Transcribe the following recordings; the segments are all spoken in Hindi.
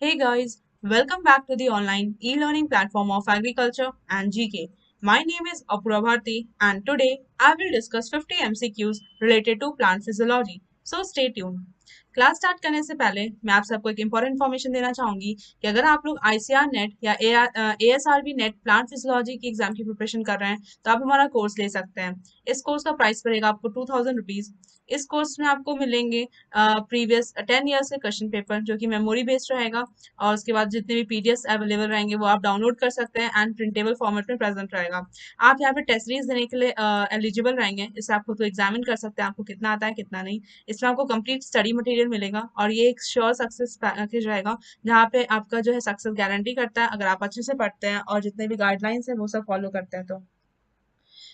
Hey guys, welcome back to the online e-learning platform of agriculture and GK. My name is Apura Bharti and today I will discuss 50 MCQs related to plant physiology. So stay tuned. Class start करने से पहले मैं आप सबको एक इम्पोर्टेंट इन्फॉर्मेशन देना चाहूंगी कि अगर आप लोग आईसीआर नेट या एएसआरबी नेट प्लांट फिजियोलॉजी की एग्जाम की प्रिपरेशन कर रहे हैं तो आप हमारा कोर्स ले सकते हैं। इस कोर्स का प्राइस पड़ेगा आपको 2000 रुपीज। इस कोर्स में आपको मिलेंगे प्रीवियस 10 ईयर्स के क्वेश्चन पेपर जो कि मेमोरी बेस्ड रहेगा और उसके बाद जितने भी पीडीएफ अवेलेबल रहेंगे वो आप डाउनलोड कर सकते हैं एंड प्रिंटेबल फॉर्मेट में प्रेजेंट रहेगा। आप यहाँ पे टेस्ट सीरीज देने के लिए एलिजिबल रहेंगे। इससे आप खुद को एग्जामिन कर सकते हैं आपको कितना आता है कितना नहीं। इसमें आपको कंप्लीट स्टडी मटेरियल मिलेगा और ये एक श्योर सक्सेस पैकेज रहेगा जहाँ पे आपका जो है सक्सेस गारंटी करता है अगर आप अच्छे से पढ़ते हैं और जितने भी गाइडलाइंस है वो सब फॉलो करते हैं तो।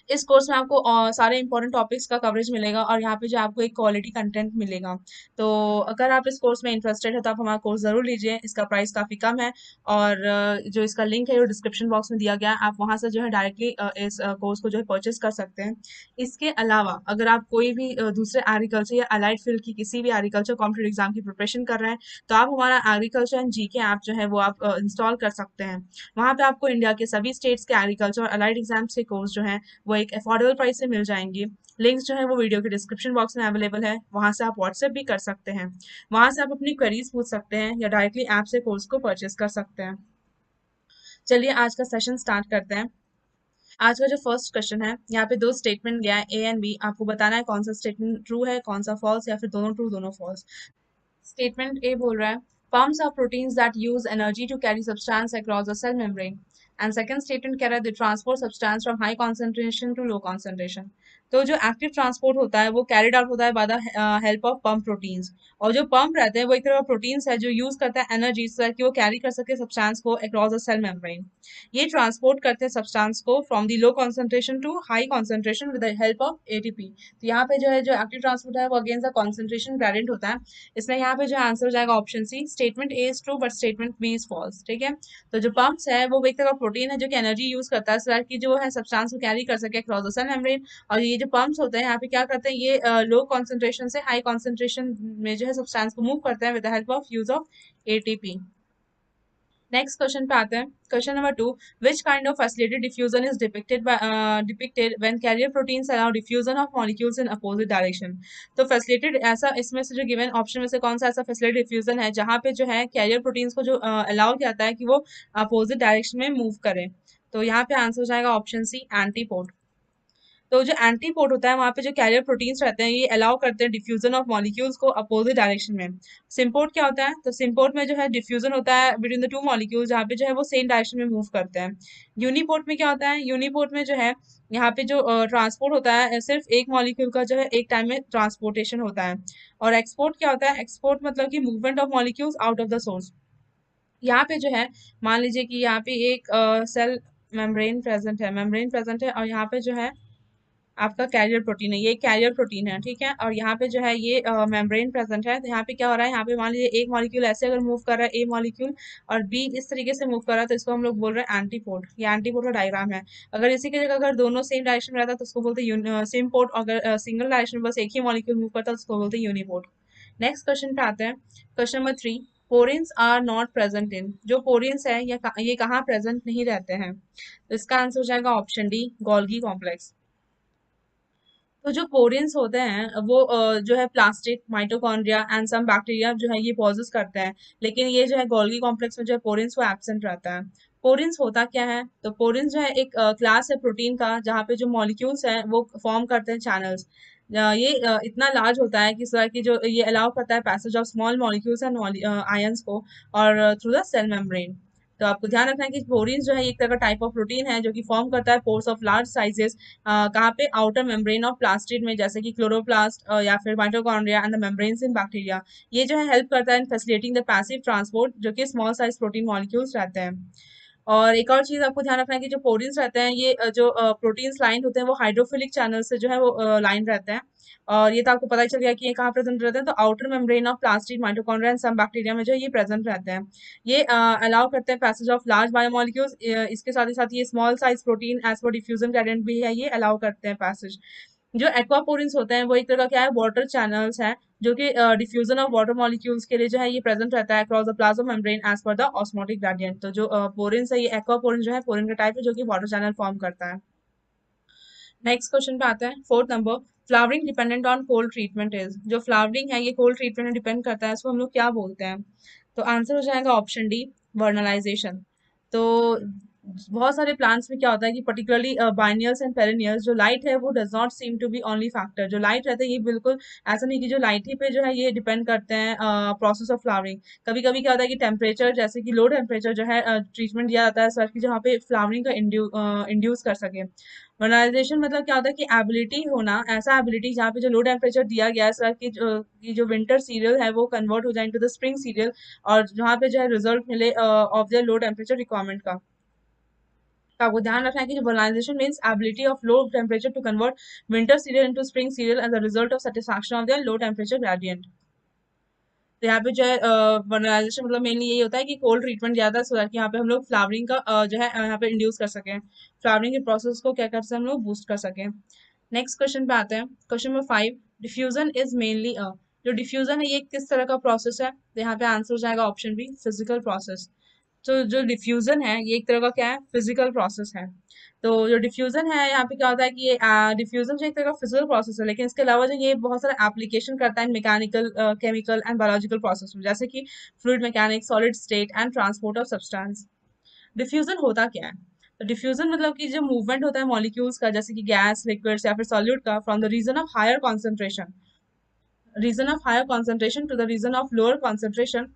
इस कोर्स में आपको सारे इंपॉर्टेंट टॉपिक्स का कवरेज मिलेगा और यहाँ पे जो आपको एक क्वालिटी कंटेंट मिलेगा। तो अगर आप इस कोर्स में इंटरेस्टेड है तो आप हमारा कोर्स ज़रूर लीजिए। इसका प्राइस काफ़ी कम है और जो इसका लिंक है वो डिस्क्रिप्शन बॉक्स में दिया गया है। आप वहाँ से जो है डायरेक्टली इस कोर्स को जो है परचेज कर सकते हैं। इसके अलावा अगर आप कोई भी दूसरे एग्रीकल्चर या अलाइड फील्ड की किसी भी एग्रीकल्चर कॉम्पिटेटिव एग्जाम की प्रिपरेशन कर रहे हैं तो आप हमारा एग्रीकल्चर एंड जीके ऐप जो है वो आप इंस्टॉल कर सकते हैं। वहाँ पे आपको इंडिया के सभी स्टेट्स के एग्रीकल्चर और अलाइड एग्जाम्स के कोर्स जो है वो एक अफोर्डेबल प्राइस से मिल जाएंगी। लिंक्स जो है वो वीडियो के डिस्क्रिप्शन बॉक्स में अवेलेबल है, वहां से आप व्हाट्सएप भी कर सकते हैं। वहां से आप अपनी क्वेरीज पूछ सकते हैं या डायरेक्टली ऐप से कोर्स को परचेज कर सकते हैं। चलिए आज का सेशन स्टार्ट करते हैं। आज का जो फर्स्ट क्वेश्चन है यहाँ पे दो स्टेटमेंट दिया है ए एंड बी। आपको बताना है कौन सा स्टेटमेंट ट्रू है कौन सा फॉल्स या फिर दोनों ट्रू दोनों फॉल्स। स्टेटमेंट ए बोल रहा है pumps are proteins that use energy to carry substance across the cell membrane and second statement कह रहा है they transport substance from high concentration to low concentration। तो जो एक्टिव ट्रांसपोर्ट होता है वो कैरिड आउट होता है by the help of pump proteins और जो पंप रहते हैं वो एक तरह का प्रोटीन्स है जो यूज करता है एनर्जी सो कि वो कैरी कर सके सब्सटेंस को अक्रॉस द सेल मेम्ब्रेन। ये ट्रांसपोर्ट करते हैं सब्सटेंस को from the low concentration to high concentration with the help of ATP. तो यहाँ पे जो है जो एक्टिव ट्रांसपोर्ट है वो अगेंस्ट द कॉन्सेंट्रेशन ग्रेडियंट होता है। इसमें यहाँ पे जो आंसर हो जाएगा option C. Statement A is true but statement B is false. ठीक है। तो जो पंप्स है वो एक तरह का प्रोटीन है जो कि एनर्जी यूज करता है सो दैट कि जो है सब्सटेंस को कैरी कर सके अक्रॉस द सेल मेम्ब्रेन। और ये जो पंप्स होते हैं यहाँ पे क्या करते हैं ये लो कॉन्सेंट्रेशन से हाई कॉन्सेंट्रेशन में जो है सब्सटेंस को मूव करते हैं with the help of use of ATP. Next question पे आते हैं। Question number two which kind of facilitated diffusion is depicted when carrier proteins allow diffusion of molecules in opposite direction. तो फैसिलिटेड ऐसा इसमें से जो गिवन ऑप्शन में से कौन सा ऐसा फैसिलिटेड डिफ्यूजन है जहाँ पे जो है कैरियर प्रोटीन्स को जो अलाउ किया जाता है कि वो अपोजिट डायरेक्शन में मूव करें। तो यहाँ पे आंसर हो जाएगा ऑप्शन सी एंटीपोड। तो जो एंटीपोड होता है वहाँ पे जो कैरियर प्रोटीन्स रहते हैं ये अलाउ करते हैं डिफ्यूजन ऑफ मॉलिक्यूल्स को अपोजिट डायरेक्शन में। सिम्पोर्ट क्या होता है तो सिम्पोर्ट में जो है डिफ्यूजन होता है बिटवीन द टू मॉलिक्यूल्स जहाँ पे जो है वो सेम डायरेक्शन में मूव करते हैं। यूनिपोर्ट में क्या होता है यूनिपोर्ट में जो है यहाँ पे जो ट्रांसपोर्ट होता है सिर्फ एक मॉलिक्यूल का जो है एक टाइम में ट्रांसपोर्टेशन होता है। और एक्सपोर्ट क्या होता है एक्सपोर्ट मतलब कि movement of molecules out of the source. यहाँ पे जो है मान लीजिए कि यहाँ पे एक सेल मेम्ब्रेन प्रेजेंट है और यहाँ पे जो है आपका कैरियर प्रोटीन है। ये कैरियर प्रोटीन है ठीक है। और यहाँ पे जो है ये मेम्ब्रेन प्रेजेंट है। तो यहाँ पे क्या हो रहा है यहाँ पे मान लीजिए एक मॉलिक्यूल ऐसे अगर मूव कर रहा है ए मॉलिक्यूल और बी इस तरीके से मूव कर रहा है तो इसको हम लोग बोल रहे हैं एंटीपोड। ये एंटीपोड का डायग्राम है। अगर इसी की जगह अगर दोनों सेम डायरेक्शन में रहता है तो उसको बोलते हैं सेम पोड। अगर सिंगल डायरेक्शन में बस एक ही मॉलिक्यूल मूव करता है तो उसको बोलते हैं यूनिपोड। नेक्स्ट क्वेश्चन पे आते हैं। Question number three porins are not present in. जो पोरिन्स है ये कहाँ प्रेजेंट नहीं रहते हैं। तो इसका आंसर हो जाएगा ऑप्शन डी गोल्गी कॉम्प्लेक्स। तो जो पोरियंस होते हैं वो जो है plastic mitochondria and some bacteria जो है ये पॉजेस करते हैं। लेकिन ये जो है गोल्गी कॉम्प्लेक्स में जो है पोरियंस वो एब्सेंट रहता है। पोरियंस होता क्या है तो पोरियंस जो है एक क्लास है प्रोटीन का जहाँ पे जो मॉलिक्यूल्स हैं वो फॉर्म करते हैं चैनल्स। ये इतना लार्ज होता है कि सर कि जो ये अलाउ करता है passage of small molecules and ions को और थ्रू द सेल मेम्ब्रेन। तो आपको ध्यान रखना है कि पोरिन्स जो है एक तरह का टाइप ऑफ प्रोटीन है जो कि फॉर्म करता है पोर्स ऑफ लार्ज साइजेस कहाँ पे आउटर मेम्ब्रेन ऑफ प्लास्टिड में जैसे कि क्लोरोप्लास्ट या फिर mitochondria and the membranes in bacteria. ये जो है हेल्प करता है इन फैसिलिटेटिंग द पैसिव ट्रांसपोर्ट जो कि स्मॉल साइज प्रोटीन मॉलिक्यूल्स रहते हैं। और एक और चीज आपको ध्यान रखना है कि जो पोरिन्स रहते हैं ये जो प्रोटीन्स लाइन होते हैं वो हाइड्रोफिलिक चैनल से जो है वो लाइन रहते हैं। और ये तो आपको पता ही चल गया कि ये कहाँ प्रेजेंट रहते हैं तो outer membrane of plastid mitochondria and some bacteria में जो है ये प्रेजेंट रहते हैं। ये अलाउ करते हैं पैसेज ऑफ लार्ज बायोमोलिक्यूल्स। इसके साथ ही ये small size protein as per diffusion gradient भी है ये अलाउ करते हैं पैसेज। जो एक्वापोरिन्स होते हैं वो एक तरह का क्या है, वाटर चैनल्स है, जो कि डिफ्यूजन ऑफ वाटर मॉलिक्यूल्स के लिए जो है ये प्रेजेंट रहता है across the plasma membrane as per the osmotic gradient. तो जो पोरिन्स है, ये एक्वापोरिन जो है पोरिन का टाइप है जो कि वाटर चैनल फॉर्म करता है। नेक्स्ट क्वेश्चन पे आते हैं, fourth number, flowering dependent on cold treatment is. जो फ्लावरिंग है ये कोल्ड ट्रीटमेंट में डिपेंड करता है, इसको हम लोग क्या बोलते हैं? तो आंसर हो जाएगा ऑप्शन डी, वर्नलाइजेशन। तो बहुत सारे प्लांट्स में क्या होता है कि पर्टिकुलरली बाइनियल्स एंड पेरिनियल्स, जो लाइट है वो does not seem to be only factor. जो लाइट रहता है ये बिल्कुल ऐसा नहीं कि जो लाइट ही पे जो है ये डिपेंड करते हैं प्रोसेस ऑफ फ्लावरिंग। कभी कभी क्या होता है कि टेम्परेचर, जैसे कि लो टेम्परेचर जो है ट्रीटमेंट दिया जाता है सर की जहाँ पे फ्लावरिंग का इंड्यूस कर सके। वनराइजेशन मतलब क्या होता है कि एबिलिटी होना, ऐसा एबिलिटी जहाँ पे जो लो टेम्परेचर दिया गया है सर की जो विंटर सीरियल है वो कन्वर्ट हो जाए इनटू द स्प्रिंग सीरियल, और जहाँ पे जो है रिजल्ट मिले of the low temperature requirement का। तो आपको ध्यान रखना है कि जो vernalization means ability of low temperature to convert winter cereal into spring cereal as a result of satisfaction of the low temperature gradient. तो यहाँ पे जो है वनराइजेशन मतलब मेनली यही होता है कि कोल्ड ट्रीटमेंट ज्यादा सो दैट कि यहाँ पे हम लोग फ्लावरिंग का जो है यहाँ पे इंड्यूस कर सकें, फ्लावरिंग के प्रोसेस को क्या कर सकें हम लोग, बूस्ट कर सकें। नेक्स्ट क्वेश्चन पे आते हैं, question number 5, diffusion is mainly a. जो डिफ्यूजन है ये किस तरह का प्रोसेस है? तो यहाँ पे आंसर हो जाएगा ऑप्शन बी, फिजिकल प्रोसेस। तो जो डिफ्यूजन है ये एक तरह का क्या है, फिजिकल प्रोसेस है। तो जो डिफ्यूजन है यहाँ पे क्या होता है कि ये डिफ्यूजन जो एक तरह का फिजिकल प्रोसेस है, लेकिन इसके अलावा जो ये बहुत सारा एप्लीकेशन करता है mechanical, chemical and biological process में, जैसे कि fluid mechanics, solid state and transport of substance. Diffusion होता क्या है? तो डिफ्यूजन मतलब कि जो मूवमेंट होता है मॉलिक्यूल्स का, जैसे कि गैस, लिक्विड्स या फिर सॉल्यूट का, from the region of higher concentration to the region of lower concentration.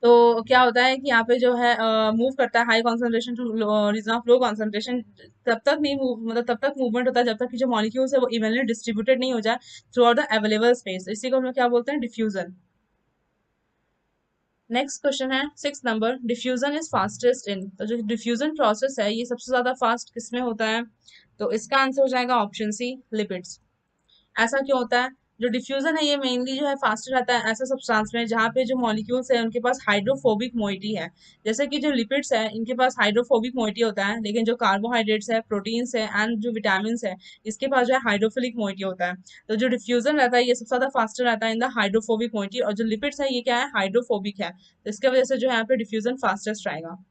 तो क्या होता है कि यहाँ पे जो है मूव करता है high concentration to region of low concentration. तब तक नहीं मूव, मतलब तब तक मूवमेंट होता है जब तक कि जो मॉलिक्यूल्स है वो इवनली डिस्ट्रीब्यूटेड नहीं हो जाए through out the available space. इसी को हम लोग क्या बोलते हैं, डिफ्यूजन। नेक्स्ट क्वेश्चन है, six number, diffusion is fastest in. तो जो डिफ्यूजन प्रोसेस है ये सबसे ज्यादा फास्ट किसमें होता है? तो इसका आंसर हो जाएगा ऑप्शन सी, लिपिड्स। ऐसा क्यों होता है? जो डिफ्यूजन है ये मेनली जो है फास्टर रहता है ऐसा सब्सटेंस में जहाँ पे जो मॉलिक्यूल्स है उनके पास हाइड्रोफोबिक मोइटी है। जैसे कि जो लिपिड्स है इनके पास हाइड्रोफोबिक मोइटी होता है, लेकिन जो कार्बोहाइड्रेट्स है, प्रोटीन्स है एंड जो विटामिन है, इसके पास जो है हाइड्रोफिलिक मोइटी होता है। तो जो डिफ्यूजन रहता है ये सबसे ज्यादा फास्टर रहता है इन द हाइड्रोफोबिक मोइटी, और जो लिपिड्स है ये क्या है, हाइड्रोफोबिक है। तो इसके वजह से जो है यहाँ पे डिफ्यूजन फास्टेस्ट रहेगा।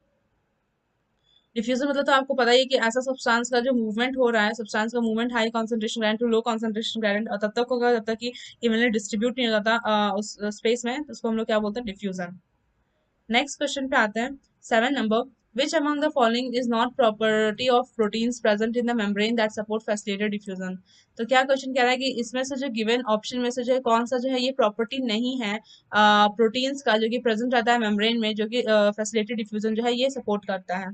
डिफ्यूजन मतलब तो आपको पता ही है कि ऐसा सब्सटेंस का जो मूवमेंट हो रहा है, सब्सटेंस का movement high concentration gradient to low concentration gradient, और तब तक होगा जब तक कि इवनली डिस्ट्रीब्यूट नहीं हो जाता उस स्पेस में, तो उसको हम लोग क्या बोलते हैं, डिफ्यूजन। नेक्स्ट क्वेश्चन पे आते हैं, 7 number, which among the following is not property of proteins present in the membrane that support facilitated diffusion. तो क्या क्वेश्चन कह रहा है कि इसमें से जो गिवन ऑप्शन में से जो है कौन सा जो है ये प्रॉपर्टी नहीं है प्रोटीन्स का, जो कि प्रेजेंट रहता है मेम्ब्रेन में, जो कि फैसिलिटेटेड डिफ्यूजन जो है ये सपोर्ट करता है।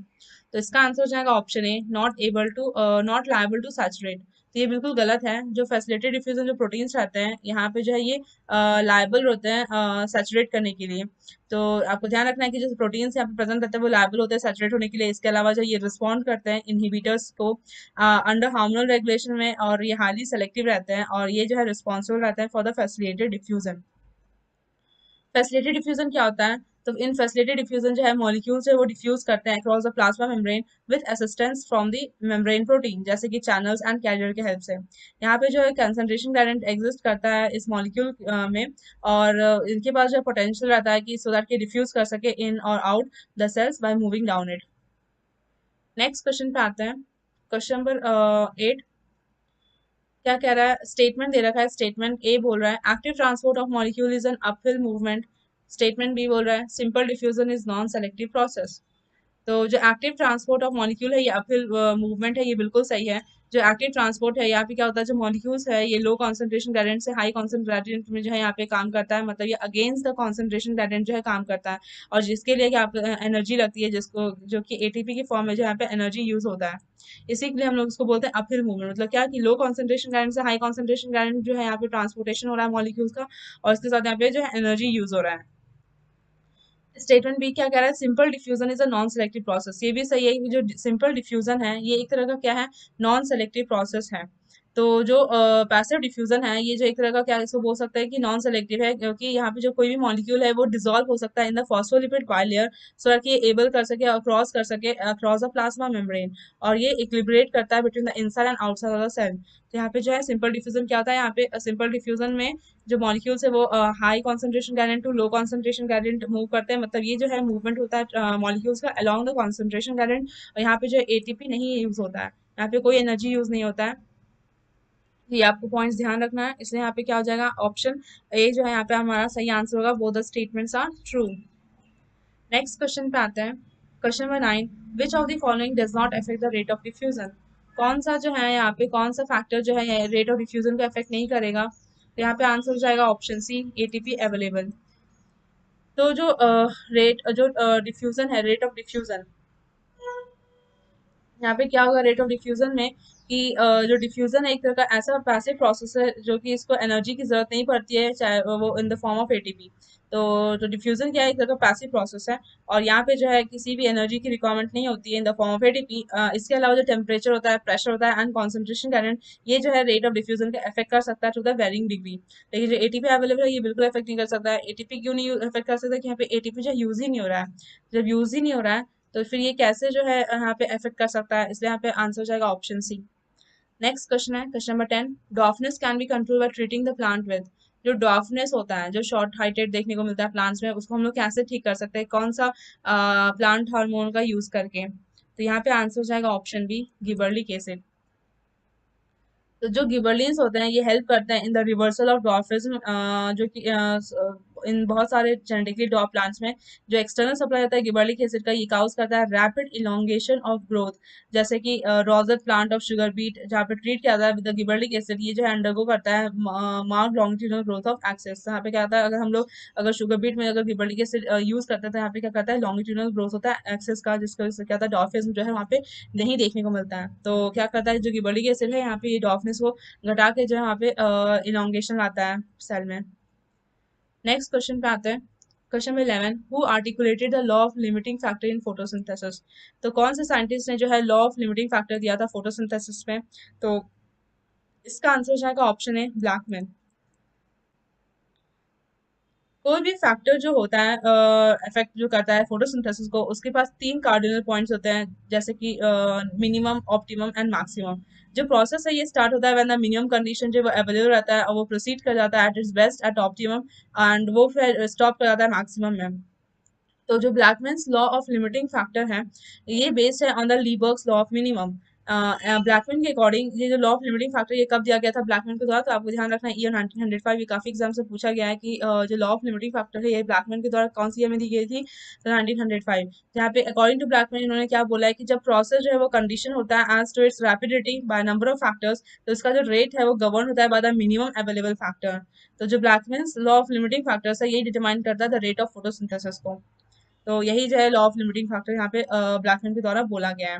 तो इसका आंसर हो जाएगा option A, not able to, not liable to saturate. तो ये बिल्कुल गलत है। जो फैसिलिटेटेड डिफ्यूजन जो प्रोटीन्स रहते हैं यहाँ पे जो है ये लायबल होते हैं सैचुरेट करने के लिए। तो आपको ध्यान रखना है कि जो प्रोटीन्स यहाँ पे प्रेजेंट रहते हैं वो लायबल होते हैं सैचुरेट होने के लिए। इसके अलावा जो ये रिस्पॉन्ड करते हैं इनहिबिटर्स को अंडर हार्मोनल रेगुलेशन में, और ये हाईली सेलेक्टिव रहते हैं, और ये जो है रिस्पॉन्सिबल रहते हैं for the facilitated diffusion. Facilitated diffusion क्या होता है? तो इन फैसिलिटेटेड डिफ्यूजन जो है मॉलिक्यूल्स है वो डिफ्यूज करते हैं across the plasma membrane with assistance from the membrane protein, जैसे कि चैनल्स एंड कैरियर के हेल्प से। यहाँ पे जो है कंसंट्रेशन ग्रेडिएंट एग्जिस्ट करता है इस मॉलिक्यूल में, और इनके पास जो पोटेंशियल रहता है कि सो दैट कि डिफ्यूज कर सके इन और out the cells by moving down it. Next question पे आते हैं, क्वेश्चन नंबर 8। क्या कह रहा है, स्टेटमेंट दे रखा है, स्टेटमेंट ए बोल रहा है active transport of molecule is an uphill movement. Statement B बोल रहा है simple diffusion is non selective process. तो जो एक्टिव ट्रांसपोर्ट ऑफ मॉलिक्यूल है ये अपहिल मूवमेंट है, ये बिल्कुल सही है। जो एक्टिव ट्रांसपोर्ट है यहाँ पे क्या होता है, जो मॉलिक्यूल्स है ये लो कॉन्सेंट्रेशन ग्रेडिएंट से हाई कॉन्सेंट्रेशन ग्रेडिएंट में जो है यहाँ पे काम करता है, मतलब ये अगेंस्ट द कॉन्सेंट्रेशन ग्रेडिएंट जो है काम करता है, और जिसके लिए क्या एनर्जी लगती है, जिसको जो कि एटीपी की फॉर्म में जो यहाँ पे एनर्जी यूज होता है। इसी के लिए हम लोग इसको बोलते हैं अपहिल मूवमेंट। मतलब क्या कि लो कॉन्सेंट्रेशन ग्रेडिएंट से हाई कॉन्सेंट्रेशन ग्रेडिएंट जो है यहाँ पे ट्रांसपोर्टेशन हो रहा है मॉलिक्यूल्स का, और इसके साथ यहाँ पे जो है एनर्जी यूज हो रहा है। स्टेटमेंट बी क्या कह रहा है, simple diffusion is a non selective process. ये भी सही है कि जो सिंपल डिफ्यूजन है ये एक तरह का क्या है, नॉन सेलेक्टिव प्रोसेस है। तो जो पैसिव डिफ्यूजन है ये जो एक तरह का क्या इसको बोल सकता है कि नॉन सेलेक्टिव है, क्योंकि यहाँ पे जो कोई भी मॉलिक्यूल है वो डिसॉल्व हो सकता है in the phospholipid bilayer, so that ये एबल कर सके क्रॉस कर सके अक्रॉस द प्लाज्मा मेम्ब्रेन, और ये इक्विलिब्रेट करता है between the inside and outside of the cell. तो यहाँ पे जो है सिंपल डिफ्यूजन क्या होता है, यहाँ पे सिंपल डिफ्यूजन में जो मॉलिक्यूल्स है वो high concentration gradient to low concentration gradient move करते हैं, मतलब ये जो है मूवमेंट होता है मॉलिक्यूल्स का अलोंग द कॉन्सेंट्रेशन ग्रेडिएंट। और यहाँ पे जो एटीपी नहीं यूज होता है, यहाँ पे कोई एनर्जी यूज नहीं होता है। ये आपको पॉइंट्स ध्यान रखना है, इसलिए यहाँ पे क्या हो जाएगा, ऑप्शन ए जो है यहाँ पे हमारा सही आंसर होगा, both the statements are true. Next question पे आते हैं, question number 9, which of the following does not affect the rate of diffusion. कौन सा जो है यहाँ पे कौन सा फैक्टर जो है रेट ऑफ डिफ्यूजन को अफेक्ट नहीं करेगा, तो यहाँ पे आंसर हो जाएगा ऑप्शन सी, एटीपी अवेलेबल। तो जो रेट जो डिफ्यूजन है, रेट ऑफ डिफ्यूजन, यहाँ पे क्या होगा रेट ऑफ डिफ्यूजन में कि जो डिफ्यूजन है एक तरह का ऐसा पैसिव प्रोसेस है जो कि इसको एनर्जी की जरूरत नहीं पड़ती है, चाहे वो in the form of ATP. तो डिफ्यूजन क्या है, एक तरह का पैसिव प्रोसेस है, और यहाँ पे जो है किसी भी एनर्जी की रिक्वायरमेंट नहीं होती है in the form of ATP. इसके अलावा जो टेम्परेचर होता है, प्रेशर होता है एंड कॉन्सेंट्रेशन करंट, ये जो है रेट ऑफ डिफ्यूजन का अफेक्ट कर सकता है टू द वेरिंग डिग्री। लेकिन जो एटीपी अवेलेबल है ये बिल्कुल अफेक्ट नहीं कर सकता है। एटीपी क्यों नहीं अफेक्ट कर सकता है कि यहाँ पे एटीपी जो यूज ही नहीं हो रहा है। जब यूज ही नहीं हो रहा है तो फिर ये कैसे जो है यहाँ पे अफेक्ट कर सकता है, इसलिए यहाँ पे आंसर हो जाएगा ऑप्शन सी। नेक्स्ट क्वेश्चन है question number 10, dwarfness can be control by treating the plant with. जो डॉर्फनेस होता है, जो शॉर्ट हाइटेड देखने को मिलता है प्लांट्स में, उसको हम लोग कैसे ठीक कर सकते हैं, कौन सा प्लांट हार्मोन का यूज करके, तो यहाँ पे आंसर हो जाएगा ऑप्शन बी, गिबरलिक एसिड। तो जो गिबरलिन्स होते हैं ये हेल्प करते हैं इन द रिवर्सल ऑफ डॉर्फिज्म, जो कि इन बहुत सारे जेनेटिकली डॉर्फ प्लांट्स में जो एक्सटर्नल सप्लाई होता है गिबरलिक एसिड का, ये काउज करता है रैपिड इलोंगेशन ऑफ ग्रोथ। जैसे कि rosette plant of sugar beet जहाँ पे ट्रीट किया जाता है विद द गिबरलिक एसिड, ये जो है अंडरगो करता है mark longitudinal growth of axis. यहाँ पे क्या होता है, अगर हम लोग अगर शुगर बीट में अगर गिबरलिक एसिड यूज करते हैं तो यहाँ पे क्या करता है, लॉन्गिट्यूडनल ग्रोथ होता है एक्सेस का, जिसकी वजह से क्या होता है डॉर्फिज्म जो है वहाँ पे नहीं देखने को मिलता है। तो क्या करता है जो गिबरलिक एसिड है यहाँ पे ये डॉर्फनेस को घटा के जो है वहाँ पे इलोंगेशन लाता है सेल में। नेक्स्ट क्वेश्चन पे आते हैं, question number 11, who articulated the law of limiting factor in photosynthesis. तो कौन से साइंटिस्ट ने जो है लॉ ऑफ लिमिटिंग फैक्टर दिया था फोटोसिंथेसिस में, तो इसका आंसर हो जाएगा ऑप्शन है ब्लैकमैन। कोई भी फैक्टर जो होता है इफेक्ट जो करता है फोटोसिंथेसिस को, उसके पास तीन कार्डिनल पॉइंट्स होते हैं, जैसे कि मिनिमम, ऑप्टिमम एंड मैक्सिमम। जो प्रोसेस है ये स्टार्ट होता है व्हेन द मिनिमम कंडीशन जो अवेलेबल रहता है और वो प्रोसीड कर जाता है at its best at optimum, and वो फिर स्टॉप कर जाता है मैक्सिमम में। तो जो Blackman's law of limiting factor है ये बेस्ड है on the Liebig's law of minimum. Blackman के अकॉर्डिंग ये जो लॉ ऑफ लिमिटिंग फैक्टर ये कब दिया गया था ब्लैकमैन के द्वारा, तो आपको ध्यान रखना है ईयर 1905, ये काफी एग्जाम से पूछा गया है कि जो लॉ ऑफ लिमिटिंग फैक्टर है ये ब्लैकमैन के द्वारा कौन सी ईयर में दी गई थी, तो 1905। जहाँ पे अकॉर्डिंग टू ब्लैकमैन इन्होंने क्या बोला है कि जब प्रोसेस जो है वो कंडीशन होता है as to its rapidity by number of factors, तो इसका जो रेट है वो गवर्न होता है by the minimum available factor. तो जो Blackman's law of limiting factors है यही डिटरमाइन करता है द रेट ऑफ फोटोसिंथेसिस को। तो यही जो है लॉ ऑफ लिमिटिंग फैक्टर यहाँ पे ब्लैकमैन के द्वारा बोला गया है।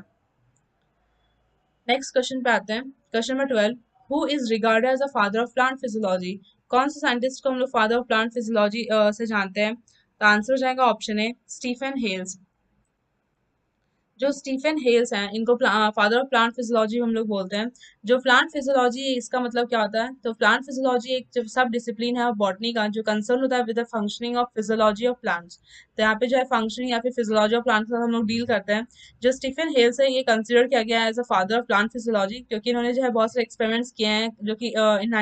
नेक्स्ट क्वेश्चन पे आते हैं, question number 12, who is regarded as the father of plant physiology. कौन से साइंटिस्ट को हम लोग फादर ऑफ प्लांट फिजियोलॉजी से जानते हैं, तो आंसर हो जाएगा ऑप्शन ए, स्टीफन हेल्स। जो स्टीफन हेल्स हैं इनको फादर ऑफ प्लांट फिजियोलॉजी हम लोग बोलते हैं। जो प्लांट फिजियोलॉजी इसका मतलब क्या होता है, तो प्लांट फिजियोलॉजी एक जो सब डिसिप्लिन है बॉटनी का जो कंसर्न होता है with the functioning of physiology of plants. तो यहाँ पे जो है फंक्शनिंग या फिर फिजियोलॉजी ऑफ प्लांट्स के साथ हम लोग डील करते हैं। जो स्टीफन हेल्स है ये कंसिडर किया गया है as a father of plant physiology, क्योंकि इन्होंने जो है बहुत सारे एक्सपेरिमेंट्स किए हैं जो कि इन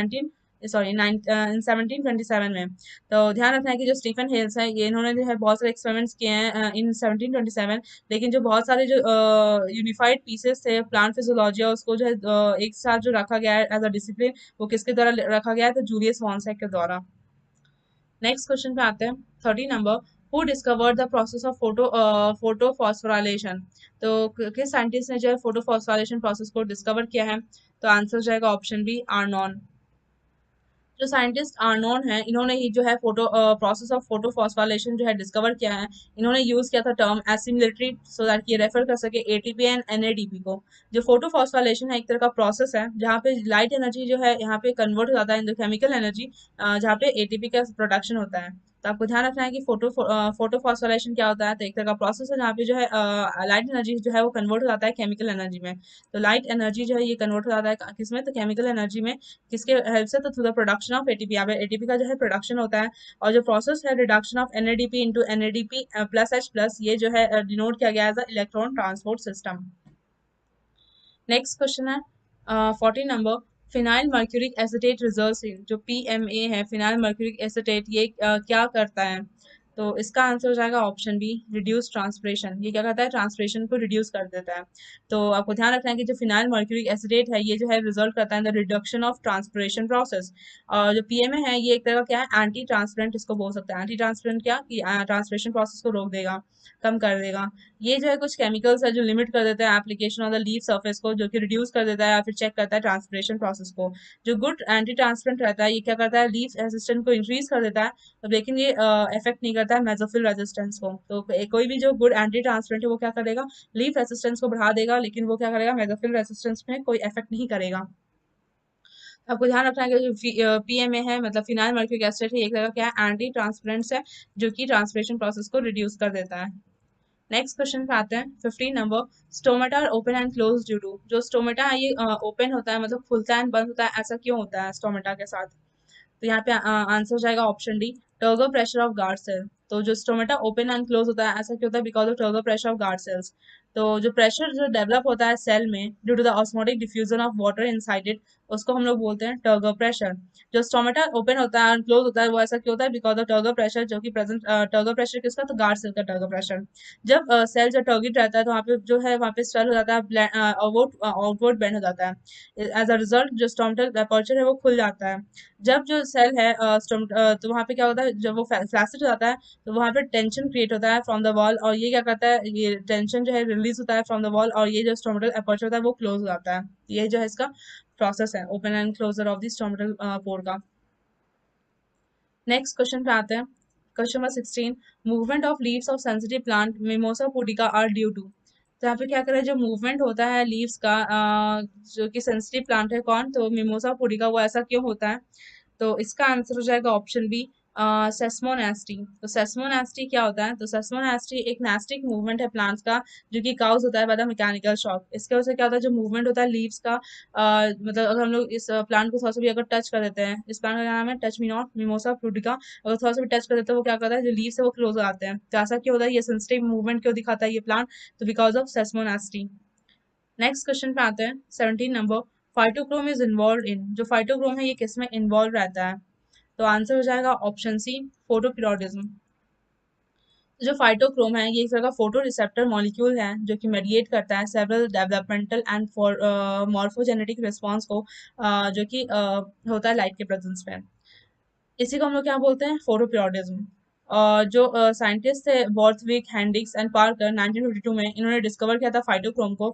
1727 में। तो ध्यान रखना है कि जो स्टीफन हेल्स है ये इन्होंने जो है बहुत सारे एक्सपेरिमेंट्स किए हैं इन 1727। लेकिन जो बहुत सारे जो यूनिफाइड पीसेस थे प्लांट फिजियोलॉजी और उसको जो है एक साथ जो रखा गया है एज अ डिसिप्लिन, वो किसके द्वारा रखा गया है, तो जूलियस वॉन्सेक के द्वारा। नेक्स्ट क्वेश्चन पे आते हैं, 13 number, who discovered the process of photophosphorylation. तो किस साइंटिस्ट ने जो है फोटोफॉस्फोराइलेशन प्रोसेस को डिस्कवर किया है, तो आंसर हो जाएगा ऑप्शन बी, आर्नॉन। जो साइंटिस्ट आर्नोन है इन्होंने ही जो है photo process of photo phosphorylation जो है डिस्कवर किया है। इन्होंने यूज किया था टर्म एसिमिलेटरी, सो दैट ये रेफर कर सके एटीपी एंड एनएडीपी को। जो फोटो फॉस्फोराइलेशन है एक तरह का प्रोसेस है जहाँ पे लाइट एनर्जी जो है यहाँ पे कन्वर्ट हो जाता है इन केमिकल एनर्जी, जहाँ पे एटीपी का प्रोडक्शन होता है। तो आपको ध्यान रखना है कि फोटोफॉस्फोराइलेशन क्या होता है। तो एक तरह का प्रोसेस है जहाँ पे जो है लाइट एनर्जी जो है वो कन्वर्ट हो जाता है केमिकल एनर्जी में। तो लाइट एनर्जी जो है ये कन्वर्ट हो जाता है किसमें, तो केमिकल एनर्जी में। किसके हेल्प से, तो through the production of ATP. यहाँ पे एटीपी का जो है प्रोडक्शन होता है। और जो प्रोसेस है reduction of NADP into NADP plus H plus, ये जो है डिनोट किया गया as electron transport system. Next question है 14 number. Phenyl mercuric acetate results in, जो पीएमए है फिनाइल मर्क्यूरिक एसिटेट, ये क्या करता है। तो इसका आंसर हो जाएगा ऑप्शन बी, रिड्यूस ट्रांसपरेशन। ये क्या करता है, ट्रांसपरेशन को रिड्यूस कर देता है। तो आपको ध्यान रखना है कि जो फिनाइल मर्क्यूरिक एसिटेट है ये जो है रिजल्ट करता है in the reduction of transpiration process. और जो पीएमए है ये एक तरह का क्या है, एंटी ट्रांसपेरेंट इसको बोल सकते हैं। एंटी ट्रांसपेरेंट क्या कि ट्रांसपरेशन प्रोसेस को रोक देगा, कम कर देगा। ये जो है कुछ केमिकल्स है जो लिमिट कर देता है application on the leaf surface को, जो कि रिड्यूस कर देता है या फिर चेक करता है ट्रांसपरेशन प्रोसेस को। जो गुड एंटी ट्रांसपेरेंट रहता है ये क्या करता है, लीफ रेजिस्टेंस को इंक्रीज कर देता है। तो लेकिन ये इफेक्ट नहीं करता है मेसोफिल रेजिस्टेंस को। तो कोई भी जो गुड एंटी ट्रांसपेरेंट है वो क्या करेगा, लीफ रेजिस्टेंस को बढ़ा देगा, लेकिन वो क्या करेगा, मेसोफिल रेजिस्टेंस में कोई इफेक्ट नहीं करेगा। आपको ध्यान रखना है कि जो पीएमए है मतलब फिनाइल मर्क्यूरिक एसिड है, एक तरह का क्या है, एंटी ट्रांसपेरेंट्स है, जो कि ट्रांसपरेशन प्रोसेस को रिड्यूस कर देता है। नेक्स्ट क्वेश्चन पे आते हैं 15 number. Stomata open and close due to, जो स्टोमेटा है ये ओपन होता है मतलब खुलता है एंड बंद होता है, ऐसा क्यों होता है स्टोमेटा के साथ। तो यहाँ पे आंसर हो जाएगा option D, turgor pressure of guard cell. तो जो स्टोमेटा ओपन एंड क्लोज होता है ऐसा क्यों होता है, because of turgor pressure of guard cells. तो जो प्रेशर जो डेवलप होता है सेल में due to the osmotic diffusion of water inside it, उसको हम लोग बोलते हैं टर्गो प्रेशर। जो स्टोमेटा ओपन होता है एंड क्लोज होता है वो ऐसा क्यों होता है, बिकॉज ऑफ टर्गो प्रेशर, जो कि प्रेजेंट टर्गो प्रेशर किसका, तो गार्ड सेल का टर्गो प्रेशर। जब सेल जो टर्गेट रहता है तो वहाँ पे जो है वहाँ पे स्वेल हो जाता है, आउटवर्ड बेंड हो जाता है। एज अ रिजल्ट जो स्टोमेटल अपर्चर है वो खुल जाता है। जब जो सेल है तो वहाँ पे क्या होता है, जब वो फ्लैसिड हो जाता है तो वहाँ पे टेंशन क्रिएट होता है फ्रॉम द वॉल, और ये क्या करता है, ये टेंशन जो है रिलीज होता है फ्रॉम द वॉल, और ये जो स्टोमेटल अपर्चर होता है वो क्लोज हो जाता है। ये जो है इसका प्रोसेस है, open and closure of the stomatal pore का। नेक्स्ट क्वेश्चन पे आते हैं, question number 16। Movement of leaves of sensitive plant Mimosa pudica are due to. तो यहाँ पे क्या करें, जो मूवमेंट होता है लीव्स का जो कि सेंसिटिव प्लांट है कौन, तो मिमोसा पुडिका, वो ऐसा क्यों होता है। तो इसका आंसर हो जाएगा ऑप्शन बी, सेस्मोनेस्टी। तो सेस्मोनेस्टी क्या होता है, तो सेस्मोनेस्टी एक नेस्टिक मूवमेंट है प्लांट्स का, जो कि काउज होता है बाय द मैकेनिकल शॉक। इसके वजह से क्या होता है, जो मूवमेंट होता है लीव्स का, मतलब अगर हम लोग इस प्लांट को थोड़ा सा भी अगर टच कर देते हैं, इस प्लांट का नाम है टच मी नॉट मिमोसा फ्रूटिका, अगर थोड़ा सा भी टच कर देते हैं वो क्या करता है, जो लीव्स है वो क्लोज हो जाते हैं। तो ऐसा क्यों होता है, ये सेंसिटिव मूवमेंट क्यों दिखाता है ये प्लांट, तो बिकॉज ऑफ सेस्मोनेस्टी। नेक्स्ट क्वेश्चन पे आते हैं 17 number. Phytochrome is involve in, जो फाइटोक्रोम है ये किस में इन्वॉल्व रहता है। तो आंसर हो जाएगा ऑप्शन सी, फोटोपिरोडिज्म। जो फाइटोक्रोम है ये एक तरह का फोटो रिसेप्टर मॉलिक्यूल है, जो कि मेडिएट करता है several developmental and morphogenetic response को, जो कि होता है लाइट के प्रेजेंस में। इसी को हम लोग क्या बोलते हैं, फोटोपिरोडिज्म। और जो साइंटिस्ट थे बॉर्थविक, हेंड्रिक्स एंड पार्कर 1952 में, इन्होंने डिस्कवर किया था फाइटोक्रोम को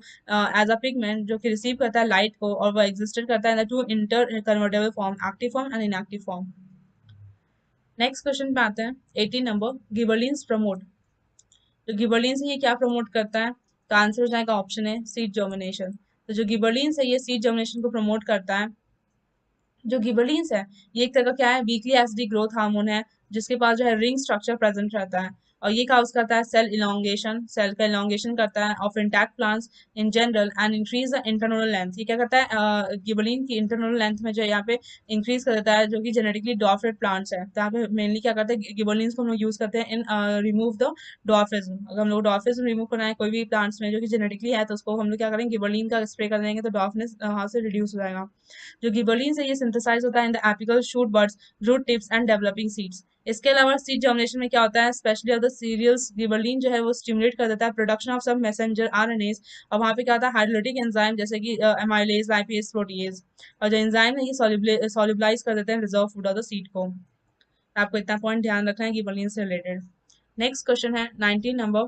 एज अ पिगमेंट, जो कि रिसीव करता है लाइट को, और वो एग्जिस्टेड करता है in two interconvertible form, active form and inactive form. Next question पे आते हैं 18 नंबर। गिबरलिन्स प्रमोट, जो गिबरलिन्स है ये क्या प्रमोट करता है। तो आंसर हो जाएगा ऑप्शन है, सीड जर्मिनेशन। तो जो गिबरलिन्स है ये सीड जर्मिनेशन को प्रमोट करता है। जो गिबरलिन्स है ये एक तरह का क्या है, वीकली एसिडिक ग्रोथ हार्मोन है, जिसके पास जो है रिंग स्ट्रक्चर प्रेजेंट रहता है। और ये काउज करता है सेल इलोंगेशन, सेल का इलोंगेशन करता है of intact plants in general and increase the internal length. ये क्या करता है, गिबरलिन की इंटरनल लेंथ में जो है यहाँ पे इंक्रीज कर देता है, जो कि जेनेटिकली डॉर्फेड प्लांट्स है। तो यहाँ पे मेनली क्या करते हैं, गिबरलिन्स को हम लोग यूज करते हैं इन रिमूव द डॉर्फिज्म। अगर हम लोग डॉर्फिज्म रिमूव करना है कोई भी प्लांट्स में जो कि जेनेटिकली है, तो उसको हम लोग क्या करेंगे, गिबरलिन का स्प्रे कर देंगे तो डॉर्फनेस वहां से रिड्यूस हो जाएगा। जो गिबरलिन है ये सिंथेसाइज होता है in the apical shoot buds, root tips and developing seeds. इसके अलावा सीड जर्मिनेशन में क्या होता है, specially of the cereals, gibberellin जो है वो स्टिमुलेट कर देता है प्रोडक्शन ऑफ सब मैसेंजर आरएनएस। और वहाँ पे क्या होता है, हाइड्रोलिटिक एंजाइम जैसे कि एमाइलेज, लाइपेज, प्रोटीएज। और जो एंजाइम है ये सॉल्युबलाइज कर देते हैं reserve food of the seed को। आपको इतना पॉइंट ध्यान रखना है गिबरलिन से रिलेटेड। नेक्स्ट क्वेश्चन है 19 number.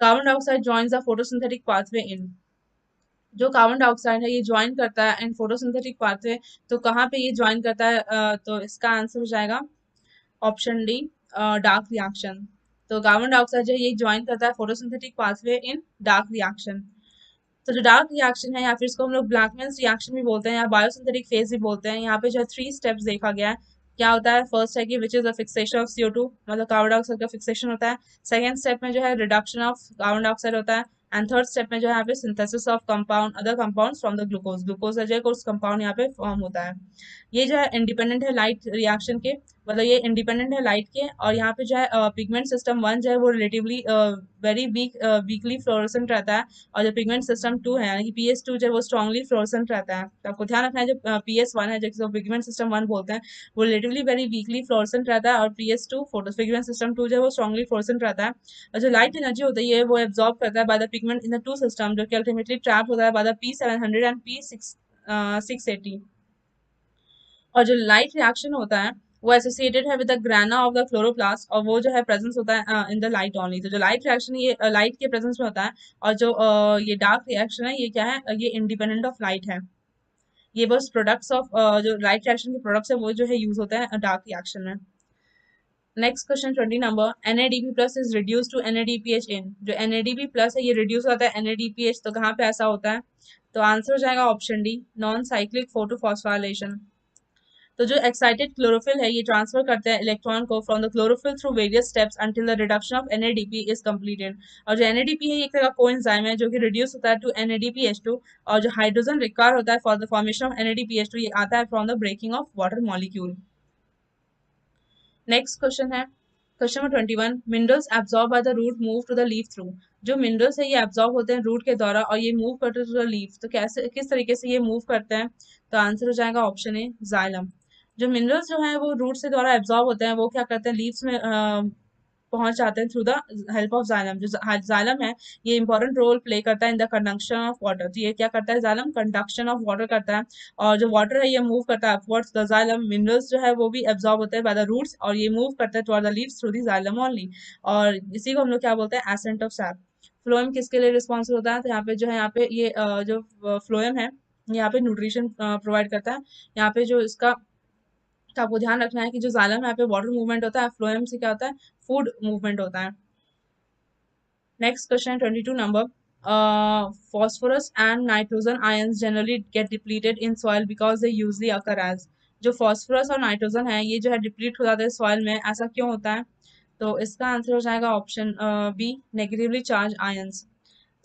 Carbon dioxide joins the photosynthetic pathway इन, जो कार्बन डाइऑक्साइड है ये ज्वाइन करता है इन फोटोसिंथेटिक पाथवे। तो कहाँ पे ये ज्वाइन करता है, तो इसका आंसर हो जाएगा ऑप्शन डी, डार्क रिएक्शन। तो कार्बन डाइऑक्साइड जो है ये ज्वाइन करता है फोटोसिंथेटिक पाथवे इन डार्क रिएक्शन। तो जो डार्क रिएक्शन है या फिर इसको हम लोग ब्लैकमैन्स रिएक्शन भी बोलते हैं या बायोसिंथेटिक फेज भी बोलते हैं, यहाँ पे जो है 3 स्टेप्स देखा गया है। क्या होता है, फर्स्ट है कि which is the fixation of CO2, मतलब कार्बन डाइऑक्साइड का फिक्सेशन होता है। सेकेंड स्टेप में जो है रिडक्शन ऑफ कार्बन डाइऑक्साइड होता है। एंड थर्ड स्टेप में जो है यहाँ पे synthesis of compound other compounds from the glucose, glucose है जो कुछ कंपाउंड यहाँ पे फॉर्म होता है। ये जो है इंडिपेंडेंट है लाइट रिएक्शन के, मतलब ये इंडिपेंडेंट है लाइट के। और यहाँ पे जो है पिगमेंट सिस्टम 1 जो है वो रिलेटिवली वेरी वीकली फ्लोरोसेंट रहता है। और जो पिगमेंट सिस्टम 2 है यानी कि PS2 जो है वो स्ट्रांगली फ्लोरोसेंट रहता है। तो आपको ध्यान रखना है, जो PS1 है जिसको पिगमेंट सिस्टम 1 बोलते हैं, वो रिलेटिवली वेरी वीकली फ्लोरोसेंट रहता है। और PS2 फोटो पिगमेंट सिस्टम 2 जो है वो स्ट्रांगली फ्लोरोसेंट रहता है। और जो लाइट एनर्जी होती है वो एब्जॉर्ब करता है by the pigment in the two system, जो कि अल्टीमेटली ट्रैप होता है by the P700 and P680। और जो लाइट रिएक्शन होता है वो एसोसिएटेड है with the ग्राना of the chloroplast, और वो जो है प्रेजेंस होता है इन द लाइट ओनली। तो जो लाइट रिएक्शन ये लाइट के प्रेजेंस में होता है। और जो ये डार्क रिएक्शन है ये क्या है, ये इंडिपेंडेंट ऑफ लाइट है। ये बस प्रोडक्ट्स ऑफ जो लाइट रिएक्शन के प्रोडक्ट्स है वो जो है यूज होते हैं डार्क रिएक्शन में। Next question 20 number, NADP plus is reduce to NADPH in. जो NADP प्लस है ये रिड्यूस होता है NADPH, तो कहाँ पे ऐसा होता है? तो आंसर हो जाएगा option D, non cyclic photophosphorylation. तो जो एक्साइटेड क्लोरोफिल है ये ट्रांसफर करते हैं इलेक्ट्रॉन को from the chlorophyll through various steps until the reduction of NADP is completed. और जो NADP है ये एक तरह का कोएंजाइम है जो कि रिड्यूस होता है टू NADPH2। और जो हाइड्रोजन रिक्वायर होता है for the formation of NADPH2 ये आता है from the breaking of water molecule. Next question है question number 21, minerals absorb by the root move to the leaf through. जो मिनरल्स है ये एब्जॉर्ब होते हैं रूट के द्वारा और ये मूव करते हैं टू द लीफ। तो कैसे किस तरीके से ये मूव करते हैं? तो आंसर हो जाएगा ऑप्शन ए, जाइलम। जो मिनरल्स जो है वो रूट से द्वारा एब्जॉर्ब होते हैं, वो क्या करते हैं, लीव्स में पहुंच जाते हैं through the help of xylem. जो जाइलम है ये इंपॉर्टेंट रोल प्ले करता है in the conduction of water. तो ये क्या करता है, जाइलम कंडक्शन ऑफ वाटर करता है। और जो वाटर है ये मूव करता है अपवर्ड्स द जाइलम। मिनरल्स जो है वो भी एब्जॉर्ब होते हैं बाय द रूट्स और ये मूव करते हैं toward the leaves through the xylem only. और इसी को हम लोग क्या बोलते हैं, एसेंट ऑफ सैप। फ्लोएम किसके लिए रिस्पॉन्सिबल होता है? तो यहाँ पे जो है यहाँ पे ये जो फ्लोएम है यहाँ पे न्यूट्रिशन प्रोवाइड करता है। यहाँ पे जो इसका, तो आपको ध्यान रखना है कि जो जाइलम है यहाँ पे वाटर मूवमेंट होता है, फ्लोएम से क्या होता है, फूड मूवमेंट होता है। Next question 22 number, phosphorus and nitrogen ions generally get depleted in soil because they usually occur as। जो phosphorus और nitrogen है ये जो है डिप्लीट हो जाते हैं सॉइल में, ऐसा क्यों होता है? तो इसका आंसर हो जाएगा option B, negatively charge ions.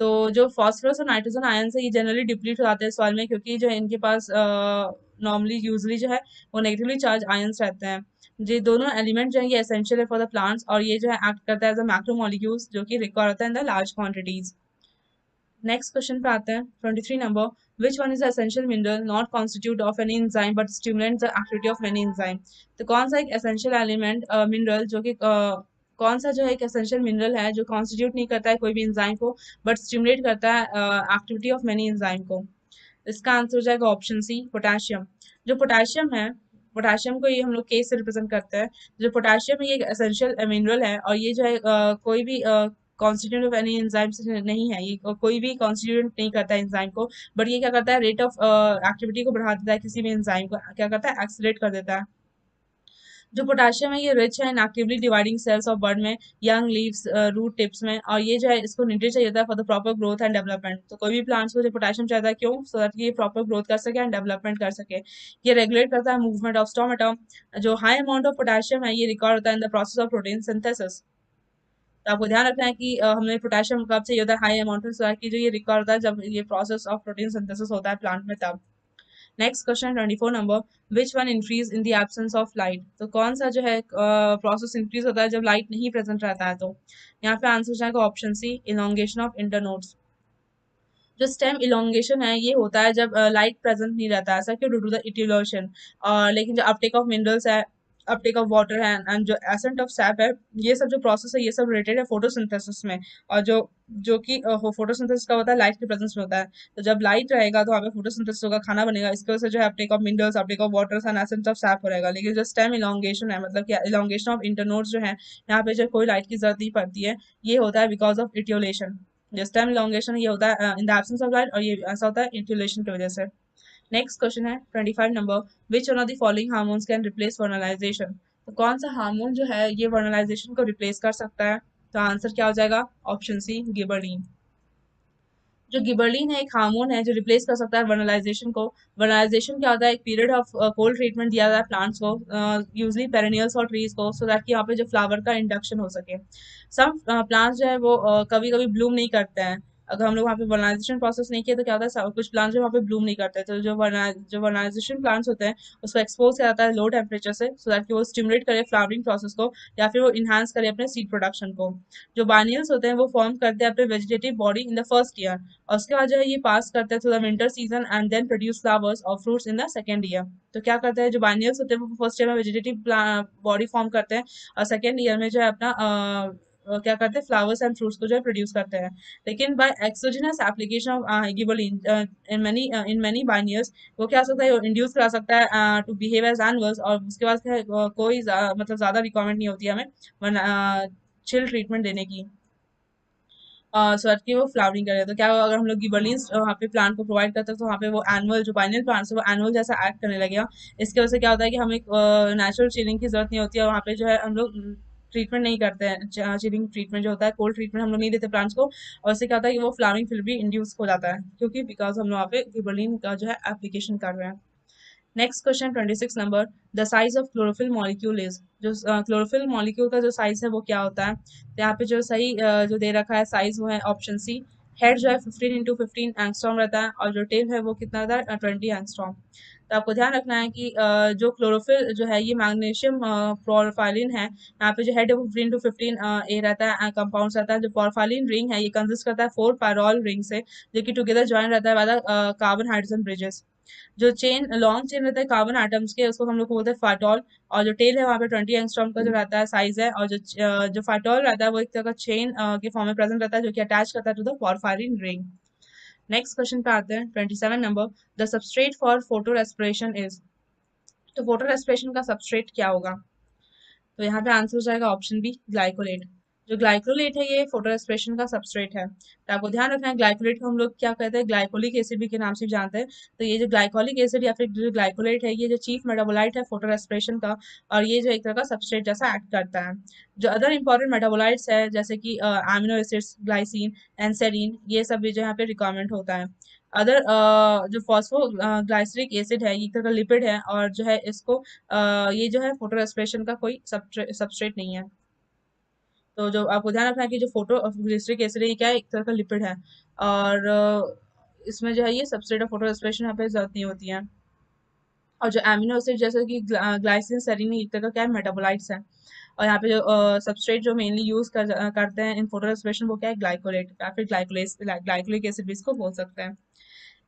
तो जो फॉस्फोरस और नाइट्रोजन आयन है ये जनरली डिप्लीट हो जाते हैं सॉइल में, क्योंकि जो है इनके पास नॉर्मली यूजली जो है वो नेगेटिवली चार्ज आयंस रहते हैं। ये दोनों एलिमेंट जो है ये एसेंशियल है फॉर द प्लांट्स और ये जो है एक्ट करता है एज अ मैक्रोमोलिक्यूल्स जो कि रिक्वायर होता है in the large quantities. Next question पे आते हैं 23 number, which one is essential mineral not constitute of any enzyme but stimulate the activity of many enzyme. तो कौन सा एक एसेंशियल एलिमेंट मिनरल जो कि कौन सा जो है एक एसेंशियल मिनरल है जो कॉन्स्टिट्यूट नहीं करता है कोई भी एंजाइम को बट स्टिमुलेट करता है एक्टिविटी ऑफ मेनी एंजाइम को? इसका आंसर हो जाएगा ऑप्शन सी, पोटेशियम। जो पोटेशियम है, पोटेशियम को ये हम लोग के से रिप्रेजेंट करते हैं। जो पोटेशियम है ये एक एसेंशियल मिनरल है और ये जो है कोई भी कॉन्स्टिट्यूट ऑफ एनी एंजाइम से नहीं है, ये कोई भी कॉन्स्टिट्यूट नहीं करता है एंजाइम को, बट ये क्या करता है, रेट ऑफ एक्टिविटी को बढ़ा देता है, किसी भी एंजाइम को क्या करता है, एक्सीलरेट कर देता है। जो पोटेशियम है ये रिच है in actively dividing cells of bud में, यंग लीव्स, रूट टिप्स में, और ये जो है इसको न्यूट्रिएंट चाहिए होता है for the proper growth and development. तो कोई भी प्लांट्स को जो पोटेशियम चाहिए है, क्यों? सो दैट ये प्रॉपर ग्रोथ कर सके एंड डेवलपमेंट कर सके। ये रेगुलेट करता है मूवमेंट ऑफ स्टोमेटा। जो हाई अमाउंट ऑफ पोटेशियम है ये रिकॉर्ड होता है in the process of protein synthesis. तो आपको ध्यान रखना है कि हमें पोटेशियम कब चाहिए होता है, हाई अमाउंट में, सो कि जो ये रिकॉर्ड होता है जब ये प्रोसेस ऑफ प्रोटीन सिंथेसिस होता है प्लांट में तब। Next question 24 number, which one increase in the absence of light. तो कौन सा जो है प्रोसेस इंक्रीज होता है जब लाइट नहीं प्रेजेंट रहता है? तो यहाँ पे आंसर हो जाएगा option C, elongation of internodes. जो स्टेम इलोंगेशन है ये होता है जब लाइट प्रेजेंट नहीं रहता है, ऐसा क्यों? Due to the etiolation. और लेकिन जो अपटेक ऑफ मिनरल्स है, अपटेक ऑफ वाटर है एंड जो एसेंट ऑफ सैप है, ये सब जो प्रोसेस है ये सब रिलेटेड है फोटोसिंथेसिस में। और जो जो कि फोटोसिंथेसिस का होता है लाइट के प्रेजेंस में होता है। तो जब लाइट रहेगा तो वहाँ पे फोटोसिंथेसिस होगा, खाना बनेगा, इसकी वजह से जो है uptake of minerals, Uptake of water and accent of SAP हो रहेगा। लेकिन जो स्टेम इलोंगेशन है, मतलब क्या इलोंगेशन ऑफ इंटरनोड्स जो है, यहाँ पे जो कोई लाइट की जरूरत नहीं पड़ती है, ये होता है बिकॉज ऑफ इटियोलेशन। जो स्टेम इलोंगेशन ये होता है in the absence of light, और ये ऐसा होता है इटियोलेशन की वजह से। नेक्स्ट क्वेश्चन है 25 number, which one of the following hormones can replace vernalization. तो कौन सा हार्मोन जो है ये वर्नलाइजेशन को रिप्लेस कर सकता है? तो आंसर क्या हो जाएगा, ऑप्शन सी, गिबरलिन। जो गिबरलिन है एक हार्मोन है जो रिप्लेस कर सकता है वर्नलाइजेशन को। वर्नलाइजेशन क्या होता है, एक पीरियड ऑफ कोल्ड ट्रीटमेंट दिया जाता है प्लांट्स को, यूजली पेरेनियल्स और ट्रीज को, सो दैट कि यहाँ पे जो फ्लावर का इंडक्शन हो सके। सम प्लांट्स जो है वो कभी कभी ब्लूम नहीं करते हैं। अगर हम लोग वहाँ पे वर्नलाइजेशन प्रोसेस नहीं किया तो क्या होता है, कुछ प्लांट्स जो वहाँ पे ब्लूम नहीं करते, तो जो वर्नलाइजेशन प्लांट्स होते हैं उसको एक्सपोज किया जाता है लो टेम्परेचर से, सो दैट कि वो स्टिमुलेट करे फ्लावरिंग प्रोसेस को, या फिर वो इन्हांस करे अपने सीड प्रोडक्शन को। जो बानियल्स होते हैं वो फॉर्म करते हैं अपने vegetative body in the first year, और उसके बाद जो है ये पास करते हैं through the winter season and then produce flowers और fruits in the second year. तो क्या करते हैं, जो बाइनियल्स होते हैं वो फर्स्ट ईयर में वेजिटेटिव बॉडी फॉर्म करते हैं, और सेकेंड ईयर में जो है अपना क्या करते हैं, फ्लावर्स एंड फ्रूट्स को जो है प्रोड्यूस करते हैं। लेकिन by exogenous application of gibberellin in many biennials, वो क्या हो सकता है, इंड्यूस करा सकता है टू बिहेव एज एनिमल्स, और उसके बाद कोई मतलब ज्यादा रिक्वायरमेंट नहीं होती है हमें चिल ट्रीटमेंट देने की, सो दैट कि वो फ्लावरिंग करे। तो क्या होगा, अगर हम लोग गिबरलिन्स वहाँ पे प्लांट को प्रोवाइड करते हैं तो वहाँ पे वो एनुअल जो बाइनल प्लांट्स है वो एनुअल जैसा एक्ट करने लगेगा। इसकी वजह से क्या होता है कि हमें नेचुरल चिलिंग की जरूरत नहीं होती है, वहाँ पे जो है हम लोग ट्रीटमेंट नहीं करते हैं, चिलिंग ट्रीटमेंट जो होता है, कोल्ड ट्रीटमेंट हम लोग नहीं देते प्लांट्स को, और इससे क्या होता है कि वो फ्लावरिंग फिर भी इंड्यूस हो जाता है, क्योंकि बिकॉज हम लोग वहाँ पे गिबरलिन का जो है एप्लीकेशन कर रहे हैं। Next question 26 number, the size of chlorophyll molecule is, जो क्लोरोफिल मॉलिक्यूल का जो साइज है वो क्या होता है। तो यहाँ पे जो सही जो दे रखा है साइज वो है ऑप्शन सी, हेड जो है 15 × 15 एंगस्ट्रॉम रहता है, और जो टेल है वो कितना रहता है 20 एंगस्ट्रॉम। तो आपको ध्यान रखना है कि जो क्लोरोफिल जो है ये मैग्नीशियम प्रोरफाइलिन है, यहाँ पे जो हेड है वो 15 × 15 ए रहता है, कंपाउंड रहता है। जो प्रोरफाइलिन रिंग है ये कंसिस्ट करता है 4 पायरॉल रिंग से, जो कि टुगेदर ज्वाइन रहता है by the carbon hydrogen bridges. जो चेन लॉन्ग चेन रहता है कार्बन एटम्स के, उसको हम लोग को बोलते हैं फाटोल, और जो टेल है वहाँ पे 20 एंगस्ट्रॉम का जो रहता है साइज है, और जो फाटोल रहता है वो एक तरह का चेन के फॉर्म में प्रेजेंट रहता है, जो कि अटैच करता है to the porphyrin ring. Next question पे आते हैं 27 number, the substrate for photorespiration is, तो फोटो रेस्पिरेशन का सबस्ट्रेट क्या होगा। तो यहाँ पे आंसर हो जाएगा ऑप्शन बी, ग्लाइकोलेट। जो ग्लाइकोलेट है ये फोटो रेस्पिरेशन का सबस्ट्रेट है। तो आपको ध्यान रखना है, ग्लाइकोलेट को हम लोग क्या कहते हैं, ग्लाइकोलिक एसिड भी के नाम से भी जानते हैं। तो ये जो ग्लाइकोलिक एसिड या फिर जो ग्लाइकोलेट है ये जो चीफ मेटाबोलाइट है फोटो रेस्पिरेशन का, और ये जो एक तरह का सबस्ट्रेट जैसा एक्ट करता है। जो अदर इंपॉर्टेंट मेटाबोलाइट्स है जैसे कि amino acids, glycine and serine, ये सब भी जो यहाँ पे रिक्वायरमेंट होता है। अदर जो फॉस्फो ग्लाइसरिक एसिड है ये एक तरह का लिपिड है, और जो है इसको ये जो है फोटो रेस्पिरेशन का कोई सबस्ट्रेट नहीं है। तो जो आपको ध्यान रखना है कि जो फोटो ग्लिसरिक एसिड है ये क्या है, एक तरह का लिपिड है, और इसमें जो है ये सबस्ट्रेट ऑफ फोटो रेस्पिरेशन यहाँ पे जरूरत नहीं होती है। और जो एमिनो एसिड जैसे कि ग्लाइसिन, सेरीन, एक तरह का क्या है, मेटाबोलाइट्स है। और यहाँ पे जो सबस्ट्रेट जो मेनली करते हैं इन फोटो रेस्पिरेशन वो क्या है, ग्लाइकोलेट या फिर ग्लाइकोलिक एसिड भी इसको बोल सकते हैं।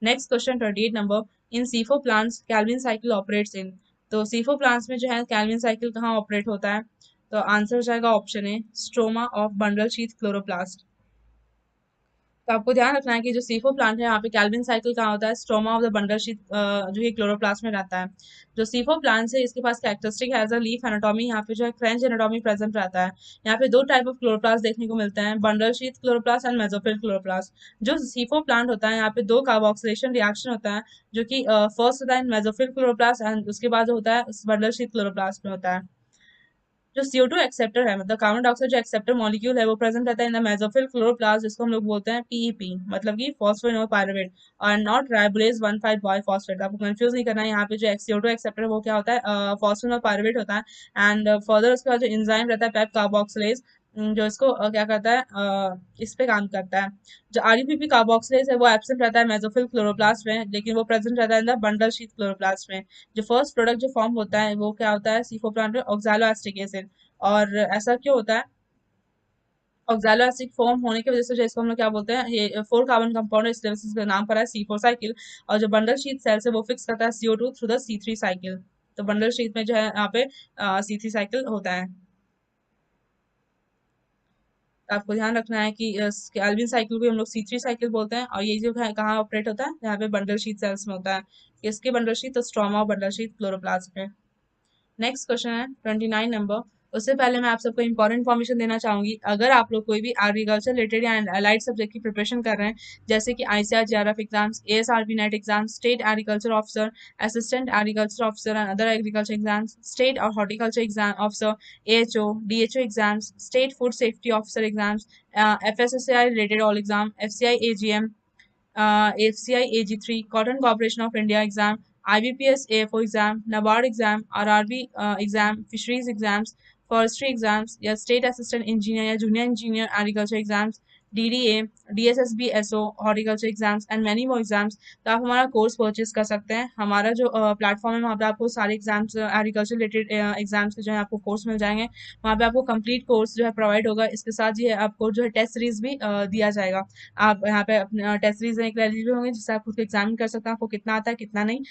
Next question 28 number, in C four plants Calvin cycle operates in, तो सीफो प्लांट्स में जो है कैल्विन साइकिल कहाँ ऑपरेट होता है। तो आंसर हो जाएगा option A, stroma of bundle sheath chloroplast. तो आपको ध्यान रखना है कि जो सीफो प्लांट है यहाँ पे कैल्विन साइकिल कहाँ होता है, stroma of the bundle sheath जो ये क्लोरोप्लास्ट में रहता है। जो सीफो प्लांट है इसके पास characteristic has a leaf anatomy, यहाँ पे जो है फ्रेंच एनाटॉमी प्रेजेंट रहता है। यहाँ पे दो टाइप ऑफ क्लोरोप्लास्ट देखने को मिलते हैं, bundle sheath chloroplast and mesophyll chloroplast. जो सीफो प्लांट होता है यहाँ पे दो कार्बोक्सिलेशन रिएक्शन होता है, जो कि फर्स्ट होता है मेसोफिल क्लोरोप्लास्ट, एंड उसके बाद जो होता है बंडल शीथ क्लोरोप्लास्ट में होता है। जो CO2 एक्सेप्टर है, मतलब कार्बन डाइऑक्साइड जो एक्सेप्टर मॉलिक्यूल है वो प्रेजेंट रहता है इन द मेसोफिल क्लोरोप्लास्ट, जिसको हम लोग बोलते हैं PEP, मतलब कि फॉस्फोइनोपाइरुवेट, और नॉट राइबोलेज 1,5 बाइफॉस्फेट। आपको कंफ्यूज नहीं करना है, यहाँ पे जो CO2 एक्सेप्टर है वो क्या होता है, फॉस्फोइनोपाइरुवेट होता है। एंड फर्दर उसके बाद जो एंजाइम रहता है पेप कार्बोक्सिलेज, जो इसको क्या करता है, इस पे काम करता है। जो RUPP कार्बोक्सिलेज है वो एब्सेंट रहता है मेसोफिल क्लोरोप्लास्ट में, लेकिन वो प्रेजेंट रहता है in the bundle sheath chloroplast में। जो फर्स्ट प्रोडक्ट जो फॉर्म होता है वो क्या होता है, सीफो प्लांट में ऑक्सालो एसिटिक एसिड। और ऐसा क्यों होता है, ऑक्सालो एसिड फॉर्म होने की वजह से जो इसको हम लोग क्या बोलते हैं, ये 4 कार्बन कंपाउंड है, इसलिए इसका नाम पड़ा है C4 साइकिल। और जो बंडल शीट सेल्स है वो फिक्स करता है CO2 through the C3 cycle. तो बंडल शीट में जो है यहाँ पे C3 साइकिल होता है। तो आपको ध्यान रखना है कि कैल्विन साइकिल को हम लोग C3 साइकिल बोलते हैं, और ये जो है कहाँ ऑपरेट होता है, यहाँ पे बंडल शीट सेल्स में होता है। इसके बंडल शीट तो स्ट्रोमा और बंडल शीट क्लोरोप्लास्ट में। नेक्स्ट क्वेश्चन है 29 नंबर। उससे पहले मैं आप सबको इंपॉर्टेंट इन्फॉर्मेशन देना चाहूंगी, अगर आप लोग कोई भी एग्रीकल्चर रिलेटेड या अलाइड सब्जेक्ट की प्रिपरेशन कर रहे हैं, जैसे कि ICAR JRF exams, ASRB NET exams, state agriculture officer, assistant agriculture officer and other agriculture exams, state और horticulture exam officer, AHO DHO exams, state food safety officer exams, FSSAI related all exam, FCI AGM, AFCI Cotton Corporation of India exam, IBPS AFO exam, NABARD exam, RRB exam, fisheries exams, forestry exams या state assistant engineer या junior engineer agriculture exams, DDA, DSSB SO horticulture exams and many more exams। तो आप हमारा कोर्स परचेज कर सकते हैं। हमारा जो प्लेटफॉर्म है वहाँ पे आपको सारे एग्जाम्स एग्रीकल्चर रिलेटेड एग्जाम्स के जो है आपको कोर्स मिल जाएंगे। वहाँ पे आपको कंप्लीट कोर्स जो है प्रोवाइड होगा। इसके साथ ही आपको जो है टेस्ट सीरीज भी दिया जाएगा। आप यहाँ पे अपने टेस्ट सीरीज एक एलिजिबल होंगे जिससे आप खुद को एग्जामिन कर सकते हैं आपको कितना आता है कितना नहीं।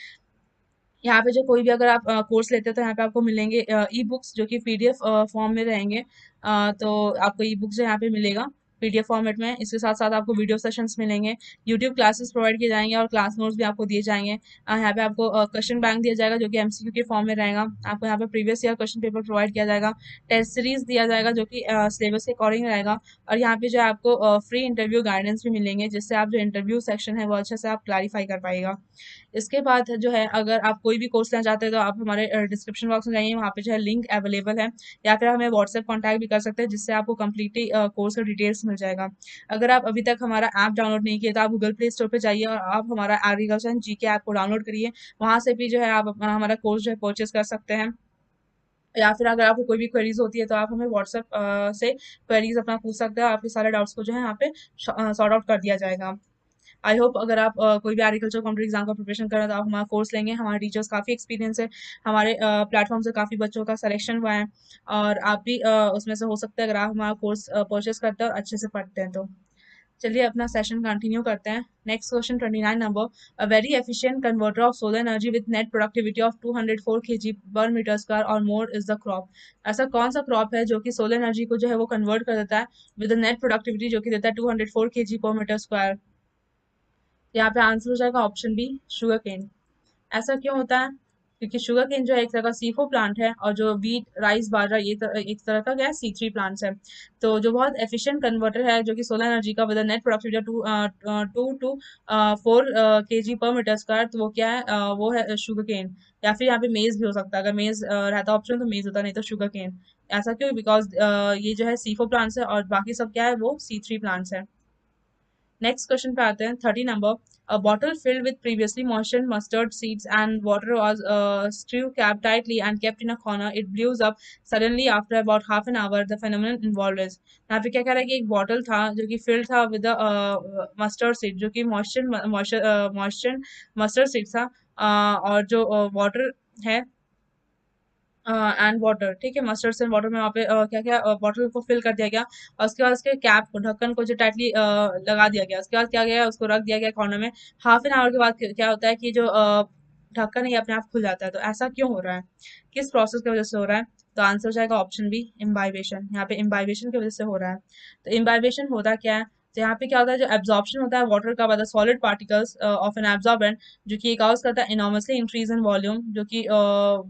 यहाँ पे जो कोई भी अगर आप कोर्स लेते हो तो यहाँ पे आपको मिलेंगे ई बुक्स जो कि पीडीएफ फॉर्म में रहेंगे। तो आपको ई बुक्स जो यहाँ पे मिलेगा पीडीएफ फॉर्मेट में। इसके साथ साथ आपको वीडियो सेशंस मिलेंगे, यूट्यूब क्लासेस प्रोवाइड किए जाएंगे और क्लास नोट्स भी आपको दिए जाएंगे। यहाँ पे आपको क्वेश्चन बैंक दिया जाएगा जो कि एमसीक्यू के फॉर्म में रहेगा। आपको यहाँ पे previous year question paper provide किया जाएगा, टेस्ट सीरीज दिया जाएगा जो कि सिलेबस के अकॉर्डिंग रहेगा। और यहाँ पे जो है आपको फ्री इंटरव्यू गाइडेंस भी मिलेंगे जिससे आप जो इंटरव्यू सेक्शन है वो अच्छे से आप क्लैरिफाई कर पाएगा। इसके बाद जो है अगर आप कोई भी कोर्स लेना चाहते हैं तो आप हमारे डिस्क्रिप्शन बॉक्स में जाइए, वहाँ पे जो है लिंक अवेलेबल है, या फिर हमें व्हाट्सएप कांटेक्ट भी कर सकते हैं जिससे आपको कम्प्लीटली कोर्स का डिटेल्स मिल जाएगा। अगर आप अभी तक हमारा ऐप डाउनलोड नहीं किया तो आप गूगल प्ले स्टोर पे जाइए और आप हमारा एग्रीकल्चर एंड जीके ऐप को डाउनलोड करिए। वहाँ से भी जो है आप हमारा कोर्स जो है परचेज कर सकते हैं। या फिर अगर आपको कोई भी क्वेरीज होती है तो आप हमें व्हाट्सएप से क्वेरीज अपना पूछ सकते हैं। आपके सारे डाउट्स को जो है यहाँ पे सॉर्ट आउट कर दिया जाएगा। आई होप अगर आप कोई भी एग्रीकल्चर कॉम्पिटिटिव एग्जाम का प्रिपरेशन कर रहे हो तो आप हमारा कोर्स लेंगे। हमारे टीचर्स काफ़ी एक्सपीरियंस है, हमारे प्लेटफॉर्म से काफ़ी बच्चों का सिलेक्शन हुआ है और आप भी उसमें से हो सकता है अगर आप हमारा कोर्स परचेस करते हैं और अच्छे से पढ़ते हैं तो। चलिए अपना सेशन कंटिन्यू करते हैं। Next question 29 number, a very efficient converter of solar energy with net productivity of 204 kg per metre square और मोर इज द क्रॉप। ऐसा कौन सा क्रॉप है जो कि सोलर एनर्जी को जो है वो कन्वर्ट कर देता है विद नेट प्रोडक्टिविटी जो कि देता है 204 kg पर मीटर स्क्वायर। यहाँ पे आंसर हो जाएगा ऑप्शन बी, शुगर केन। ऐसा क्यों होता है? क्योंकि शुगर केन जो है एक तरह का C4 प्लांट है और जो वीट राइस बाजरा ये एक तरह का क्या है C3 प्लांट्स है। तो जो बहुत एफिशिएंट कन्वर्टर है जो कि सोलर एनर्जी का with net productivity to two 4 kg per metre square, तो वो क्या है वो है शुगर केन। या फिर यहाँ पे मेज भी हो सकता है, अगर मेज रहता ऑप्शन तो मेज होता, नहीं तो शुगर केन। ऐसा क्यों? बिकॉज ये जो है C4 प्लांट्स है और बाकी सब क्या है वो C3 प्लांट्स है। नेक्स्ट क्वेश्चन पे आते हैं 30 number, a bottle filled with previously moistened mustard seeds and water was screw capped tightly and kept in a corner. It blew up suddenly after about half an hour. The phenomenon involved is, यहाँ पे क्या कह रहा है कि एक बॉटल था जो कि फिल्ड था विद मस्टर्ड सीड जो कि मॉइस्चर मस्टर्ड सीड था और जो वाटर है एंड वाटर, ठीक है, मस्टर्ड एंड वाटर में वहाँ पे क्या क्या बॉटल को फिल कर दिया गया और उसके बाद उसके कैप को ढक्कन को जो टाइटली लगा दिया गया। उसके बाद क्या गया उसको रख दिया गया कॉर्नर में। हाफ एन आवर के बाद क्या होता है कि जो ढक्कन है ये अपने आप खुल जाता है। तो ऐसा क्यों हो रहा है, किस प्रोसेस की वजह से हो रहा है? तो आंसर हो जाएगा ऑप्शन बी, इम्बाइबेशन। यहाँ पे इम्बाइबेशन की वजह से हो रहा है। तो इम्बाइबेशन होता क्या है? तो यहाँ पे क्या होता है, जो एब्जॉर्प्शन होता है वाटर का by the solid particles of an absorbent जो कि काउज करता है इनॉर्मसली इंक्रीज इन वॉल्यूम जो कि